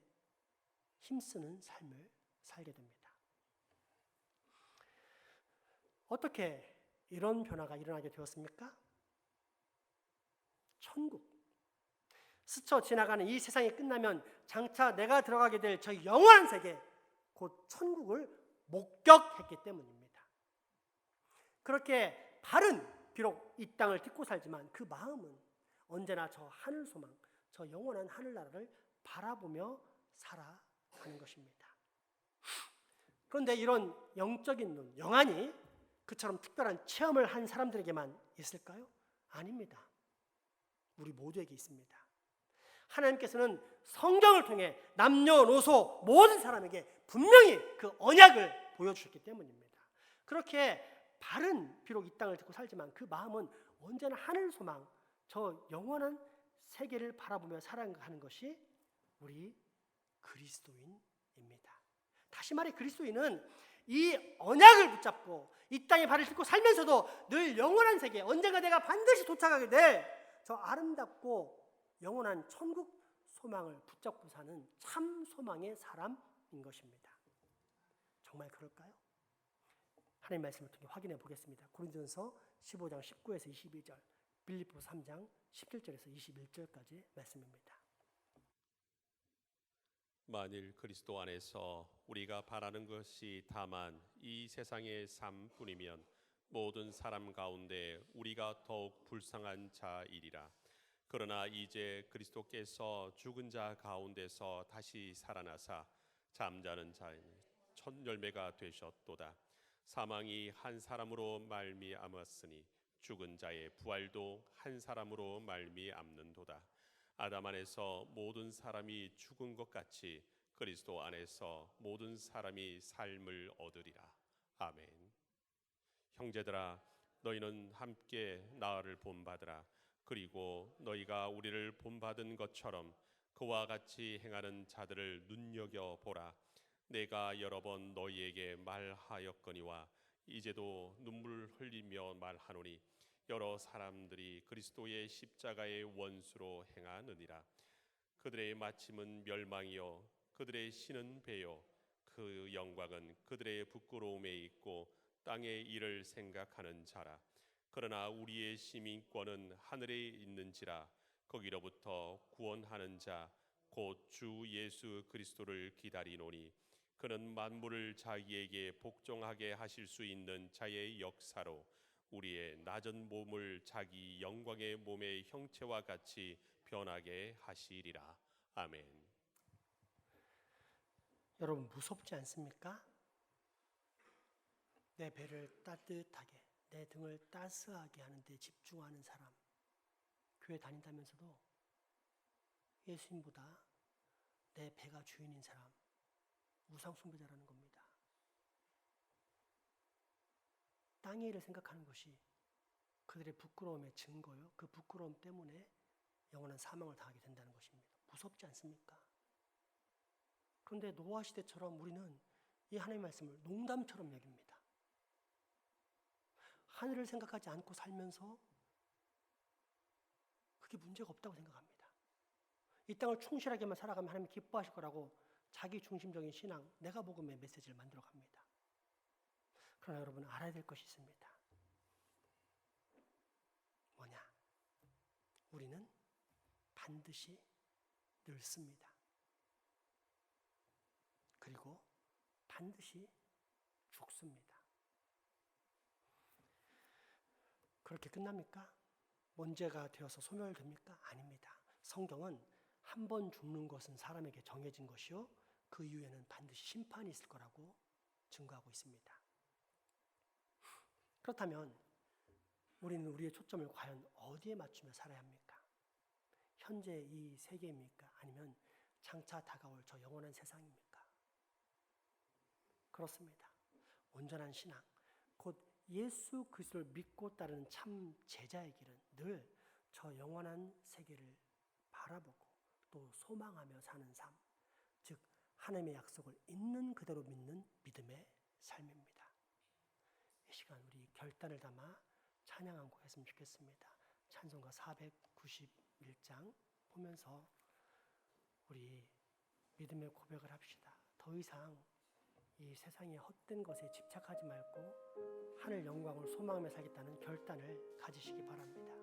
D: 힘쓰는 삶을 살게 됩니다. 어떻게 이런 변화가 일어나게 되었습니까? 천국, 스쳐 지나가는 이 세상이 끝나면 장차 내가 들어가게 될 저 영원한 세계, 곧 천국을 목격했기 때문입니다. 그렇게 발은 비록 이 땅을 딛고 살지만 그 마음은 언제나 저 하늘 소망, 저 영원한 하늘나라를 바라보며 살아가는 것입니다. 그런데 이런 영적인 눈, 영안이 그처럼 특별한 체험을 한 사람들에게만 있을까요? 아닙니다. 우리 모두에게 있습니다. 하나님께서는 성경을 통해 남녀노소 모든 사람에게 분명히 그 언약을 보여주셨기 때문입니다. 그렇게 발은 비록 이 땅을 딛고 살지만 그 마음은 언제나 하늘 소망, 저 영원한 세계를 바라보며 살아가는 것이 우리 그리스도인입니다. 다시 말해 그리스도인은 이 언약을 붙잡고 이 땅에 발을 딛고 살면서도 늘 영원한 세계, 언젠가 내가 반드시 도착하게 될 저 아름답고 영원한 천국 소망을 붙잡고 사는 참 소망의 사람인 것입니다. 정말 그럴까요? 하나님 말씀을 통해 확인해 보겠습니다. 고린도전서 15장 19에서 22절, 빌립보서 3장 17절에서 21절까지 말씀입니다.
B: 만일 그리스도 안에서 우리가 바라는 것이 다만 이 세상의 삶뿐이면 모든 사람 가운데 우리가 더욱 불쌍한 자이리라. 그러나 이제 그리스도께서 죽은 자 가운데서 다시 살아나사 잠자는 자의 첫 열매가 되셨도다. 사망이 한 사람으로 말미암았으니 죽은 자의 부활도 한 사람으로 말미암는도다. 아담 안에서 모든 사람이 죽은 것 같이 그리스도 안에서 모든 사람이 삶을 얻으리라. 아멘. 형제들아, 너희는 함께 나를 본받으라. 그리고 너희가 우리를 본받은 것처럼 그와 같이 행하는 자들을 눈여겨보라. 내가 여러 번 너희에게 말하였거니와 이제도 눈물 흘리며 말하노니 여러 사람들이 그리스도의 십자가의 원수로 행하느니라. 그들의 마침은 멸망이요 그들의 신은 배요 그 영광은 그들의 부끄러움에 있고 땅의 일을 생각하는 자라. 그러나 우리의 시민권은 하늘에 있는지라. 거기로부터 구원하는 자 곧 주 예수 그리스도를 기다리노니 그는 만물을 자기에게 복종하게 하실 수 있는 자의 역사로 우리의 낮은 몸을 자기 영광의 몸의 형체와 같이 변하게 하시리라. 아멘.
D: 여러분 무섭지 않습니까? 내 배를 따뜻하게, 내 등을 따스하게 하는 데 집중하는 사람, 교회 다닌다면서도 예수님보다 내 배가 주인인 사람, 우상숭배자라는 겁니다. 땅의 일을 생각하는 것이 그들의 부끄러움의 증거요, 그 부끄러움 때문에 영원한 사망을 당하게 된다는 것입니다. 무섭지 않습니까? 그런데 노아 시대처럼 우리는 이 하나님의 말씀을 농담처럼 여깁니다. 하늘을 생각하지 않고 살면서 그게 문제가 없다고 생각합니다. 이 땅을 충실하게만 살아가면 하나님이 기뻐하실 거라고 자기 중심적인 신앙, 내가 복음의 메시지를 만들어 갑니다. 그러나 여러분 알아야 될 것이 있습니다. 뭐냐? 우리는 반드시 늙습니다. 그리고 반드시 죽습니다. 그렇게 끝납니까? 문제가 되어서 소멸됩니까? 아닙니다. 성경은 한 번 죽는 것은 사람에게 정해진 것이요 그 이후에는 반드시 심판이 있을 거라고 증거하고 있습니다. 그렇다면 우리는 우리의 초점을 과연 어디에 맞추며 살아야 합니까? 현재 이 세계입니까? 아니면 장차 다가올 저 영원한 세상입니까? 그렇습니다. 온전한 신앙, 곧 예수 그리스도를 믿고 따르는 참 제자의 길은 늘 저 영원한 세계를 바라보고 또 소망하며 사는 삶, 즉 하나님의 약속을 있는 그대로 믿는 믿음의 삶입니다. 이 시간 우리 결단을 담아 찬양 한 곡 했으면 좋겠습니다. 찬송가 491장 보면서 우리 믿음의 고백을 합시다. 더 이상 이 세상의 헛된 것에 집착하지 말고 하늘 영광을 소망하며 살겠다는 결단을 가지시기 바랍니다.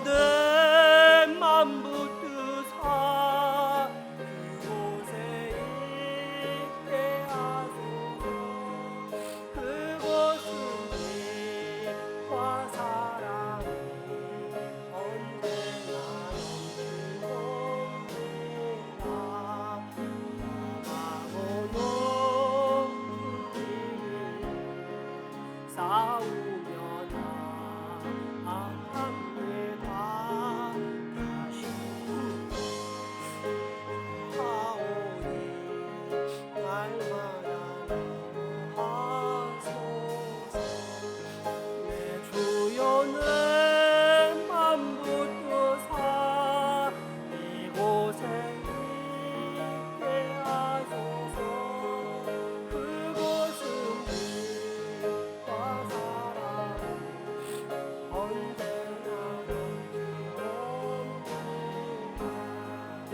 D: 내 맘 붙드사 그곳에 있게 하소서. 그곳은 빛과 사랑이 언제나 넘치옵니다. 나가고 높은 길 싸우며 나아갑니다. 다시 하오니 날마다 하소서. 내 주여 내 맘 붙드사 이곳에 있게 하소서. 그곳은 빛과 사랑 언제나 넘치옵니다. 내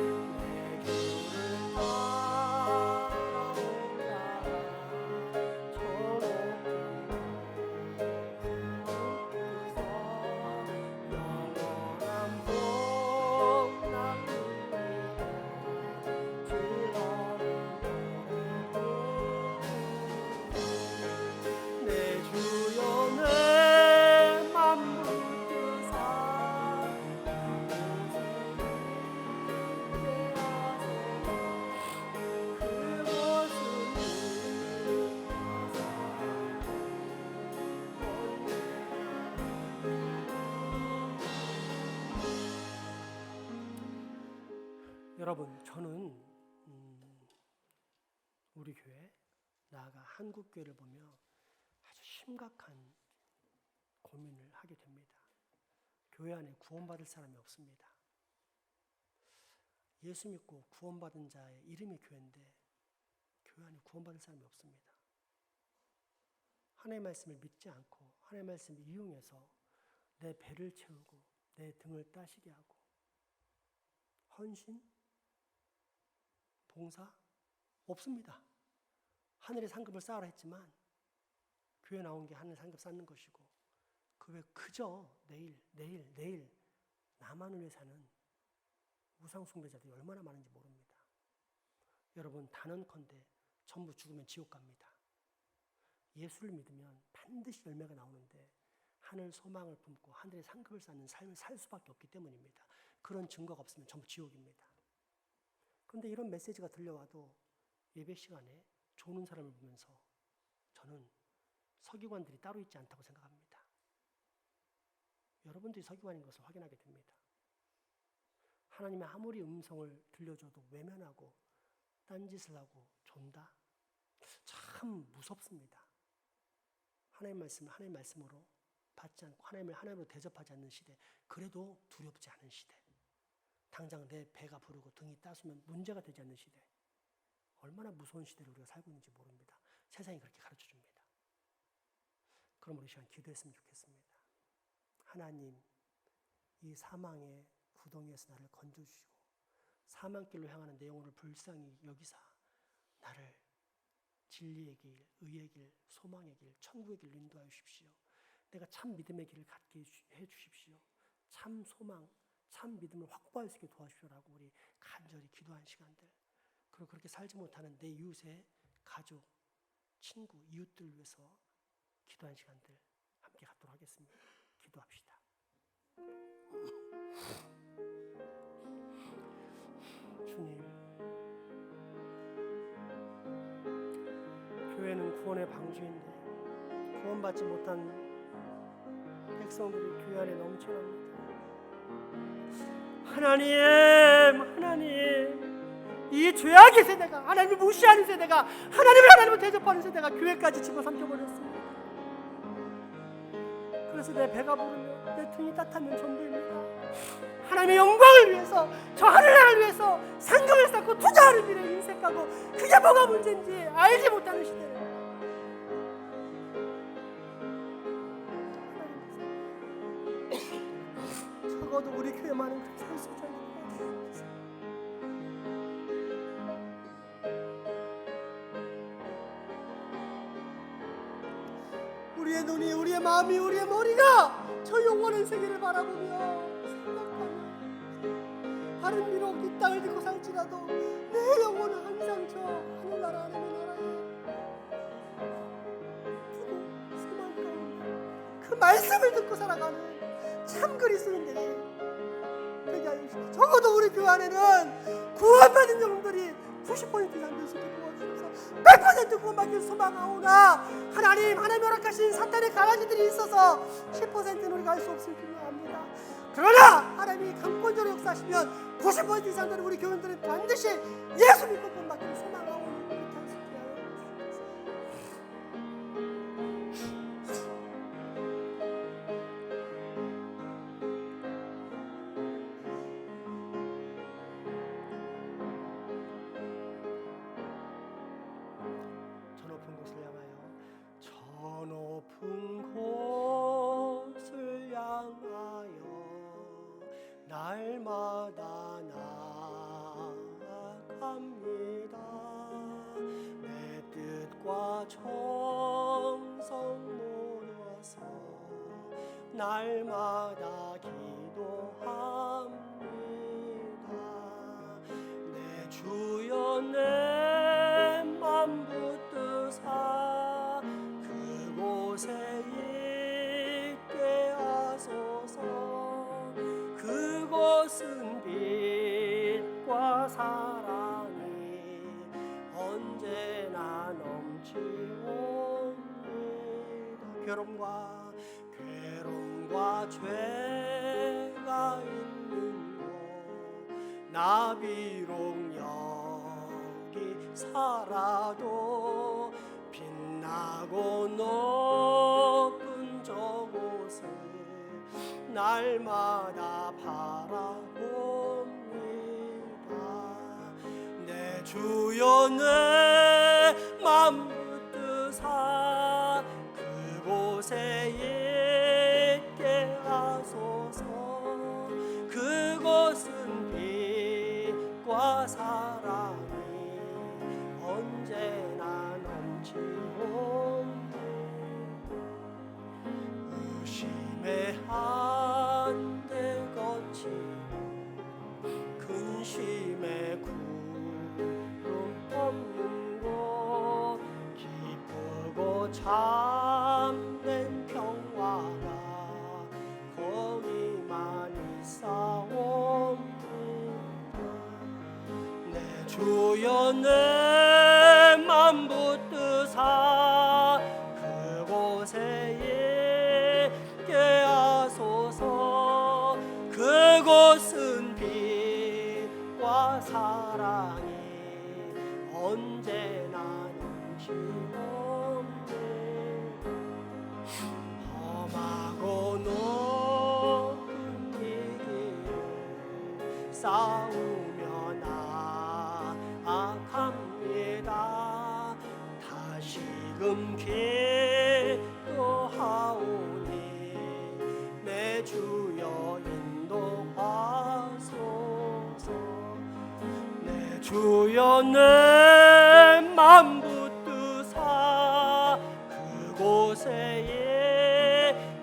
D: 길을 따라온다. 저 높은 영원한 복 남기고 즐거운 노래 내 주여 내 맘 붙드사 그곳은 여러분, 저는 우리 교회, 나아가 한국 교회를 보며 아주 심각한 고민을 하게 됩니다. 교회 안에 구원받을 사람이 없습니다. 예수 믿고 구원받은 자의 이름이 교회인데 교회 안에 구원받을 사람이 없습니다. 하나님의 말씀을 믿지 않고 하나님의 말씀을 이용해서 내 배를 채우고 내 등을 따시게 하고 헌신, 봉사 없습니다. 하늘의 상급을 쌓으라 했지만 교회 나온 게 하늘 상급 쌓는 것이고 그 외 그저 내일 나만을 위해 사는 우상 숭배자들이 얼마나 많은지 모릅니다. 여러분, 단언컨대 전부 죽으면 지옥 갑니다. 예수를 믿으면 반드시 열매가 나오는데 하늘 소망을 품고 하늘의 상급을 쌓는 삶을 살 수밖에 없기 때문입니다. 그런 증거가 없으면 전부 지옥입니다. 그런데 이런 메시지가 들려와도 예배 시간에 조는 사람을 보면서 저는 서기관들이 따로 있지 않다고 생각합니다. 여러분들이 서기관인 것을 확인하게 됩니다. 하나님의 아무리 음성을 들려줘도 외면하고 딴짓을 하고 존다? 참 무섭습니다. 하나님의 말씀으로 받지 않고 하나님으로 대접하지 않는 시대, 그래도 두렵지 않은 시대, 당장 내 배가 부르고 등이 따스면 문제가 되지 않는 시대, 얼마나 무서운 시대를 우리가 살고 있는지 모릅니다. 세상이 그렇게 가르쳐줍니다. 그럼 우리 시간 기도했으면 좋겠습니다. 하나님, 이 사망의 구덩이에서 나를 건져주시고 사망길로 향하는 내 영혼을 불쌍히 여기사 나를 진리의 길, 의의 길, 소망의 길, 천국의 길로 인도하여 주십시오. 내가 참 믿음의 길을 갖게 해주십시오. 참 소망, 참 믿음을 확보할 수 있게 도와주시라고 우리 간절히 기도한 시간들, 그리고 그렇게 살지 못하는 내 이웃의 가족, 친구, 이웃들 위해서 기도한 시간들 함께 갖도록 하겠습니다. 기도합시다. 주님, 교회는 구원의 방주인데 구원받지 못한 백성들이 교회 안에 넘쳐납니다. 하나님, 이 죄악의 세대가, 하나님을 무시하는 세대가, 하나님을 대접하는 세대가 교회까지 집어삼켜버렸습니다. 그래서 내 배가 부르며 내 등이 따뜻하면 전부입니다. 하나님의 영광을 위해서, 저 하늘나라를 위해서 상금을 쌓고 투자하는 일에 인색하고 그게 뭐가 문제인지 알지 못하는 시대를 적어도 우리 교회만은 그렇게 살 수 있지 않을까. 우리의 눈이, 우리의 마음이, 우리의 머리가 저 영원한 세계를 바라보며 생각하며, 다른 비록 이 땅을 듣고 살지라도 내 영혼은 항상 저 하늘나라 하나님의 나라에 두고 소망 가운데 그 말씀을 듣고 살아가는 참 그리스도인들이 되게 하여 주십시오. 적어도 우리 교회 안에는 구원받은 영혼들이 90% 이상 될 수 있게 도와주셔서 100% 구원받을 소망하오나 하나님 허락하신 사탄의 강아지들이 있어서 10%는 우리가 할 수 없을 줄 압니다. 그러나 하나님이 강권적으로 역사하시면 90% 이상 되는 우리 교인들은 반드시 예수 믿고 구원받기를 소망하오니 그렇게 할 수 있게 하여 주옵소서. 저 높은 곳을 향하여, 저 높은 곳을 향하여 날마다 나아갑니다. 내 뜻과 정성 모여서 날마다 기도합니다. 내 주여 내 맘 붙드사 그곳에 있게 하소서. 그곳은 빛과 사랑이 언제나 넘치옵니다. 괴로움과 죄가 있는 곳, 나 비록 여기 살아도 빛나고 높은 저곳을 날마다 바라봅니다. 내 주여 내 맘 붙드사 그곳에 있게 하소서. 그곳은 빛과 사랑이 언제나 넘치옵니다. 의심의 한데 거치고 그 참된 평화가 거기만 있사옵니다. 내 주여 내 맘 붙드사 그곳에 있게 하소서. 그곳은 빛과 사랑이 언제나 넘치옵네. 험하고 높은 이 길을 싸우며 나아갑니다. 다시금 기도하오니 내 주여 인도하소서. 내 주여 내 맘 붙드사 그곳에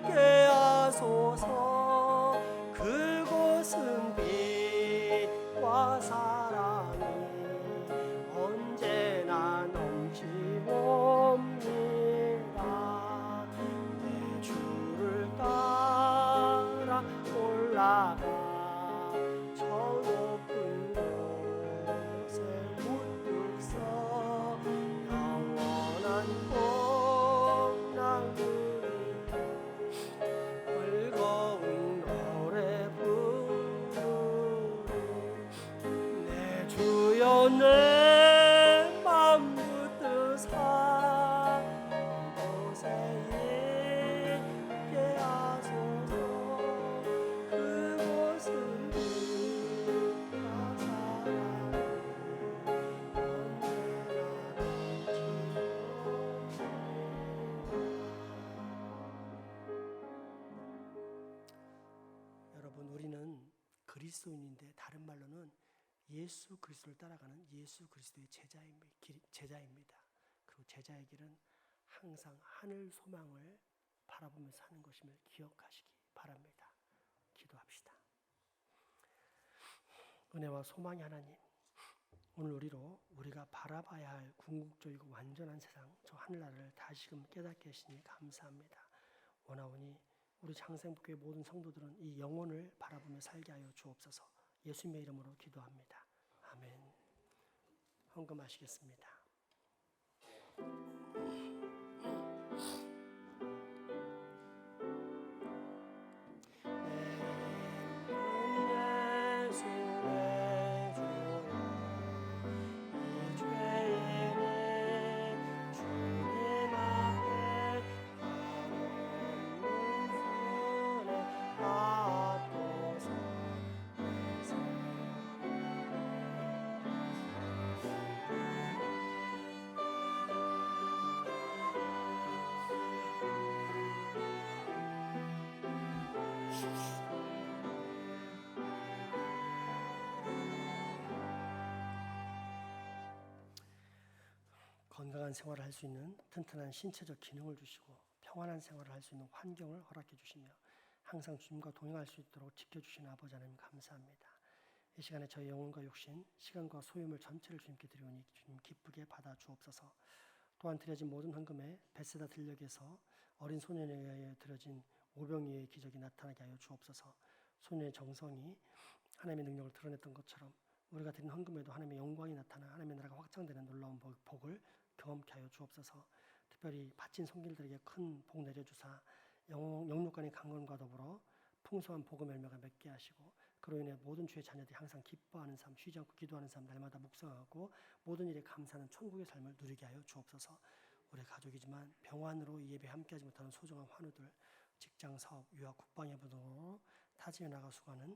D: 있게 하소서. 그곳은 빛과 사랑이 언제나 넘치옵니다. 내 주를 따라 올라가 저 높은 곳에 문득 서 영원한 풍랑들이 즐거운 노래 부르리. 내 주여 내 맘 붙드사 그곳에 있게 하소서. 그곳은 빛과 사랑이 여러분, 우리는 그리스도인인데 다른 말로는 예수 그리스도를 따라가는 예수 그리스도의 제자입니다. 그리고 제자의 길은 항상 하늘 소망을 바라보면서 사는 것임을 기억하시기 바랍니다. 기도합시다. 은혜와 소망의 하나님, 오늘 우리가 바라봐야 할 궁극적이고 완전한 세상, 저 하늘나라를 다시금 깨닫게 하시니 감사합니다. 원하오니 우리 장생복교의 모든 성도들은 이 영혼을 바라보며 살게 하여 주옵소서. 예수님의 이름으로 기도합니다. 아멘. 헌금하시겠습니다. 건강한 생활을 할 수 있는 튼튼한 신체적 기능을 주시고 평안한 생활을 할 수 있는 환경을 허락해 주시며 항상 주님과 동행할 수 있도록 지켜주시는 아버지 하나님 감사합니다. 이 시간에 저희 영혼과 욕심, 시간과 소유물 전체를 주님께 드리오니 주님 기쁘게 받아 주옵소서. 또한 드려진 모든 헌금에 베세다 들녘에서 어린 소년에 의하여 드려진 오병이의 기적이 나타나게 하여 주옵소서. 소년의 정성이 하나님의 능력을 드러냈던 것처럼 우리가 드린 헌금에도 하나님의 영광이 나타나 하나님의 나라가 확장되는 놀라운 복을 경험케 하여 주옵소서. 특별히 바친 손길들에게 큰 복 내려주사 영육간의 강건과 더불어 풍성한 복음 열매가 맺게 하시고 그로 인해 모든 주의 자녀들이 항상 기뻐하는 삶, 쉬지 않고 기도하는 삶, 날마다 묵상하고 모든 일에 감사하는 천국의 삶을 누리게 하여 주옵소서. 우리 가족이지만 병환으로 이 예배에 함께하지 못하는 소중한 환우들, 직장, 사업, 유학, 국방의 부동으로 타지에 나가 수고하는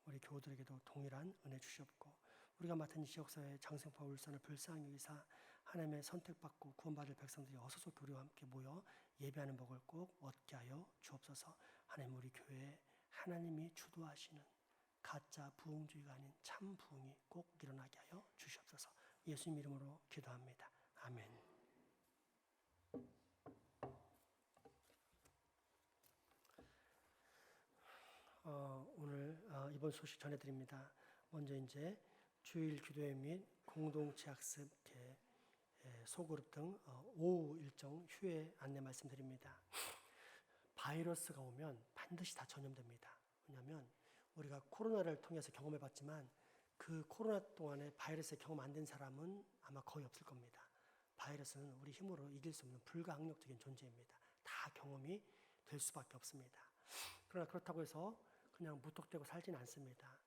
D: 우리 교우들에게도 동일한 은혜 주시옵고 우리가 맡은 이 지역사회 장생포와 울산을 불쌍히 여기사 하나님의 선택받고 구원받을 백성들이 어서서 교류와 함께 모여 예배하는 복을 꼭 얻게 하여 주옵소서. 하나님, 우리 교회에 하나님이 주도하시는 가짜 부흥주의가 아닌 참 부흥이 꼭 일어나게 하여 주시옵소서. 예수님 이름으로 기도합니다. 아멘. 오늘 이번 소식 전해드립니다. 먼저 이제 주일 기도회 및 공동체 학습 소그룹 등 오후 일정 휴회 안내 말씀드립니다. 바이러스가 오면 반드시 다 전염됩니다. 왜냐하면 우리가 코로나를 통해서 경험해봤지만 그 코로나 동안에 바이러스에 경험 안 된 사람은 아마 거의 없을 겁니다. 바이러스는 우리 힘으로 이길 수 없는 불가항력적인 존재입니다. 다 경험이 될 수밖에 없습니다. 그러나 그렇다고 해서 그냥 무턱대고 살지는 않습니다.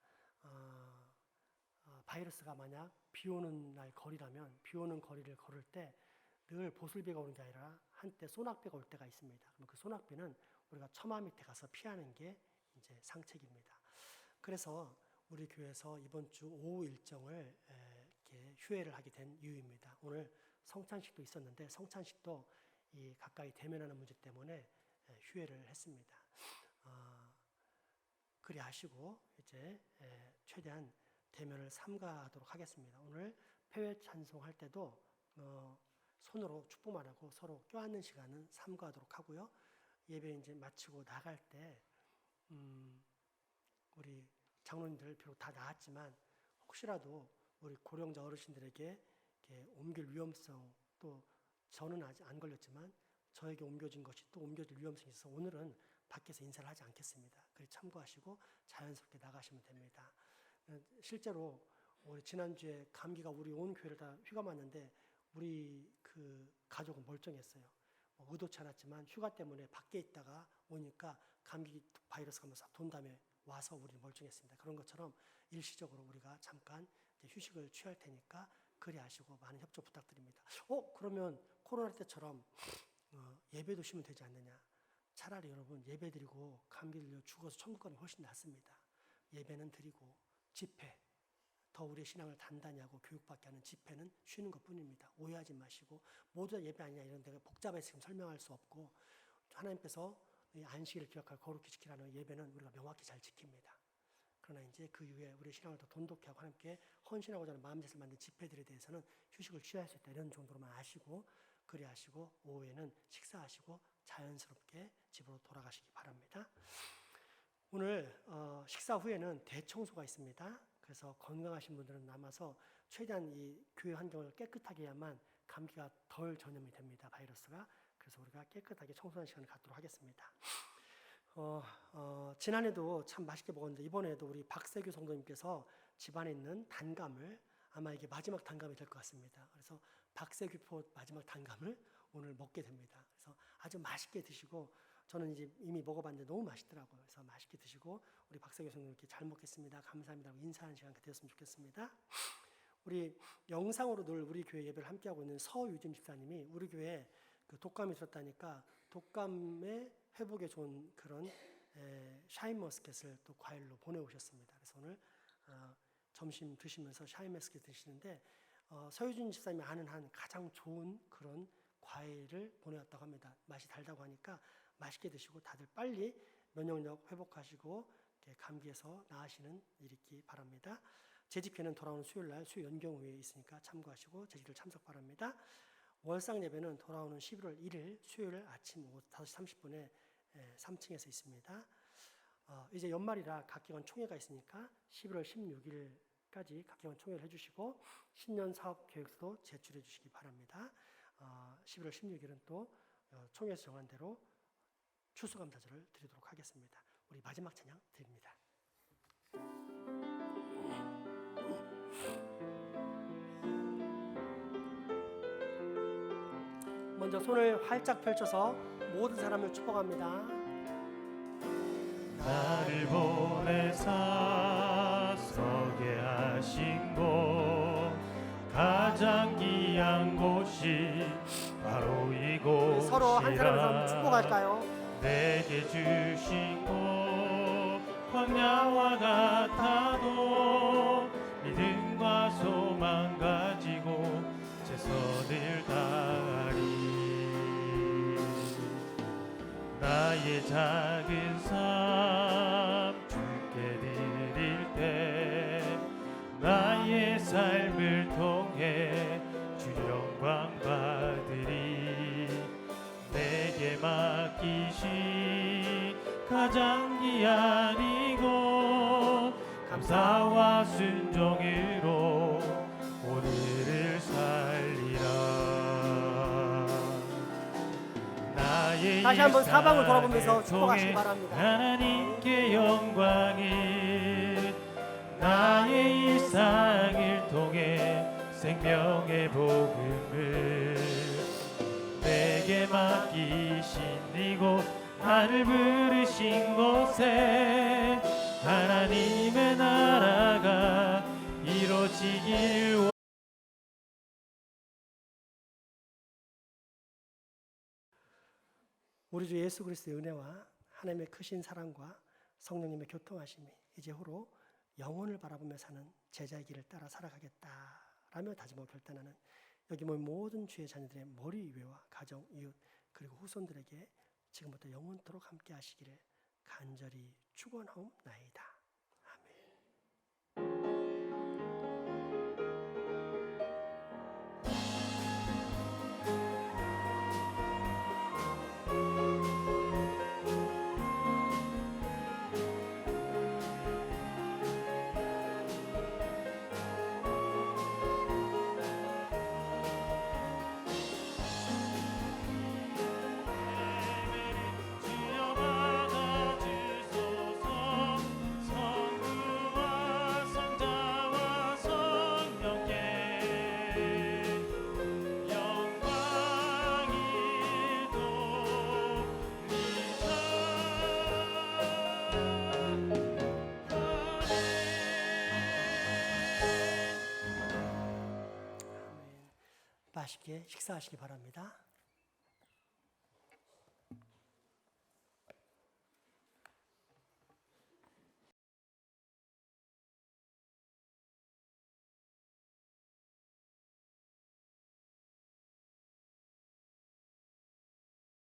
D: 바이러스가 만약 비 오는 날 거리라면 비 오는 거리를 걸을 때 늘 보슬비가 오는 게 아니라 한때 소낙비가 올 때가 있습니다. 그럼 그 소낙비는 우리가 처마 밑에 가서 피하는 게 이제 상책입니다. 그래서 우리 교회에서 이번 주 오후 일정을 이렇게 휴회를 하게 된 이유입니다. 오늘 성찬식도 있었는데 성찬식도 이 가까이 대면하는 문제 때문에 휴회를 했습니다. 그리 하시고 이제 최대한 대면을 삼가하도록 하겠습니다. 오늘 폐회 찬송할 때도 손으로 축복만 하고 서로 껴안는 시간은 삼가하도록 하고요. 예배 이제 마치고 나갈 때 우리 장로님들 비록 다 나았지만 혹시라도 우리 고령자 어르신들에게 옮길 위험성, 또 저는 아직 안 걸렸지만 저에게 옮겨진 것이 또 옮겨질 위험성이 있어서 오늘은 밖에서 인사를 하지 않겠습니다. 그래 참고하시고 자연스럽게 나가시면 됩니다. 실제로 우리 지난주에 감기가 우리 온 교회를 다 휘감았는데 우리 그 가족은 멀쩡했어요. 의도치 않았지만 휴가 때문에 밖에 있다가 오니까 감기 바이러스가 하면서 돈 다음에 와서 우리는 멀쩡했습니다. 그런 것처럼 일시적으로 우리가 잠깐 이제 휴식을 취할 테니까 그리 하시고 많은 협조 부탁드립니다. 그러면 코로나 때처럼 예배도 쉬면 되지 않느냐? 차라리 여러분 예배 드리고 감기 들려 죽어서 천국 가는 게 훨씬 낫습니다. 예배는 드리고 집회, 더 우리의 신앙을 단단히 하고 교육받게 하는 집회는 쉬는 것뿐입니다. 오해하지 마시고 모두 다 예배 아니냐 이런 데가 복잡해서 지금 설명할 수 없고 하나님께서 이 안식일을 기억하고 거룩히 지키라는 예배는 우리가 명확히 잘 지킵니다. 그러나 이제 그 이후에 우리의 신앙을 더 돈독히 하고 하나님께 헌신하고자 하는 마음짓을 만든 집회들에 대해서는 휴식을 취할 수 있다 이런 정도로만 아시고 그리 하시고 오후에는 식사하시고 자연스럽게 집으로 돌아가시기 바랍니다. 오늘 식사 후에는 대청소가 있습니다. 그래서 건강하신 분들은 남아서 최대한 이 교회 환경을 깨끗하게 해야만 감기가 덜 전염이 됩니다. 바이러스가. 그래서 우리가 깨끗하게 청소하는 시간을 갖도록 하겠습니다. 지난해도 참 맛있게 먹었는데 이번에도 우리 박세규 성도님께서 집안에 있는 단감을 아마 이게 마지막 단감이 될 것 같습니다. 그래서 박세규포 마지막 단감을 오늘 먹게 됩니다. 그래서 아주 맛있게 드시고 저는 이제 이미 먹어봤는데 너무 맛있더라고요. 그래서 맛있게 드시고 우리 박세규 성도님께 잘 먹겠습니다. 감사합니다. 하고 인사하는 시간 되었으면 좋겠습니다. 우리 영상으로 늘 우리 교회 예배를 함께하고 있는 서유진 집사님이 우리 교회에 그 독감이 들었다니까 독감의 회복에 좋은 그런 샤인머스켓을 또 과일로 보내오셨습니다. 그래서 오늘 점심 드시면서 샤인머스켓 드시는데 서유진 집사님이 아는 한 가장 좋은 그런 과일을 보내왔다고 합니다. 맛이 달다고 하니까 맛있게 드시고 다들 빨리 면역력 회복하시고 감기에서 나으시는 일이 있기 바랍니다. 재집회는 돌아오는 수요일날 수연경회에 있으니까 참고하시고 재집회 참석 바랍니다. 월상 예배는 돌아오는 11월 1일 수요일 아침 오후 5시 30분에 3층에서 있습니다. 이제 연말이라 각기관 총회가 있으니까 11월 16일까지 각기관 총회를 해주시고 신년 사업 계획서도 제출해 주시기 바랍니다. 11월 16일은 또 총회에서 정한 대로 추수감사절을 드리도록 하겠습니다. 우리 마지막 찬양 드립니다. 먼저 손을 활짝 펼쳐서 모든 사람을 축복합니다.
E: 나를 보내사 서게 하신 곳 가장 귀한 곳이 바로 이곳이라
D: 서로 한 사람에서 축복할까요?
E: 내게 주신 곳 광야와 같아도 믿음과 소망 가지고 최선을 다하리. 나의 작은 삶 주께 드릴 때 나의 삶을 통해 주 영광 받으리. 내게 맡기신 가장 귀한 이곳 감사와 순종으로 오늘을 살리라.
D: 다시 한번 사방을 돌아보면서
E: 일상을
D: 축복하시기
E: 통해
D: 바랍니다.
E: 하나님께 영광을 나의 일상을 통해 생명의 복음을 내게 맡기신 이곳 나를 부르신 곳에 하나님의 나라가 이루어지길
D: 우리 주 예수 그리스도의 은혜와 하나님의 크신 사랑과 성령님의 교통하심이 이제후로 영혼을 바라보며 사는 제자의 길을 따라 살아가겠다라며 다짐하고 결단하는 여기 모인 모든 주의 자녀들의 머리 위와 가정, 이웃 그리고 후손들에게 지금부터 영원토록 함께 하시기를 간절히 축원하옵나이다. 아멘.
E: 주여 받아주소서. 성부와 성자와 성령께 영광이
D: 아멘. 맛있게 식사하시기 바랍니다.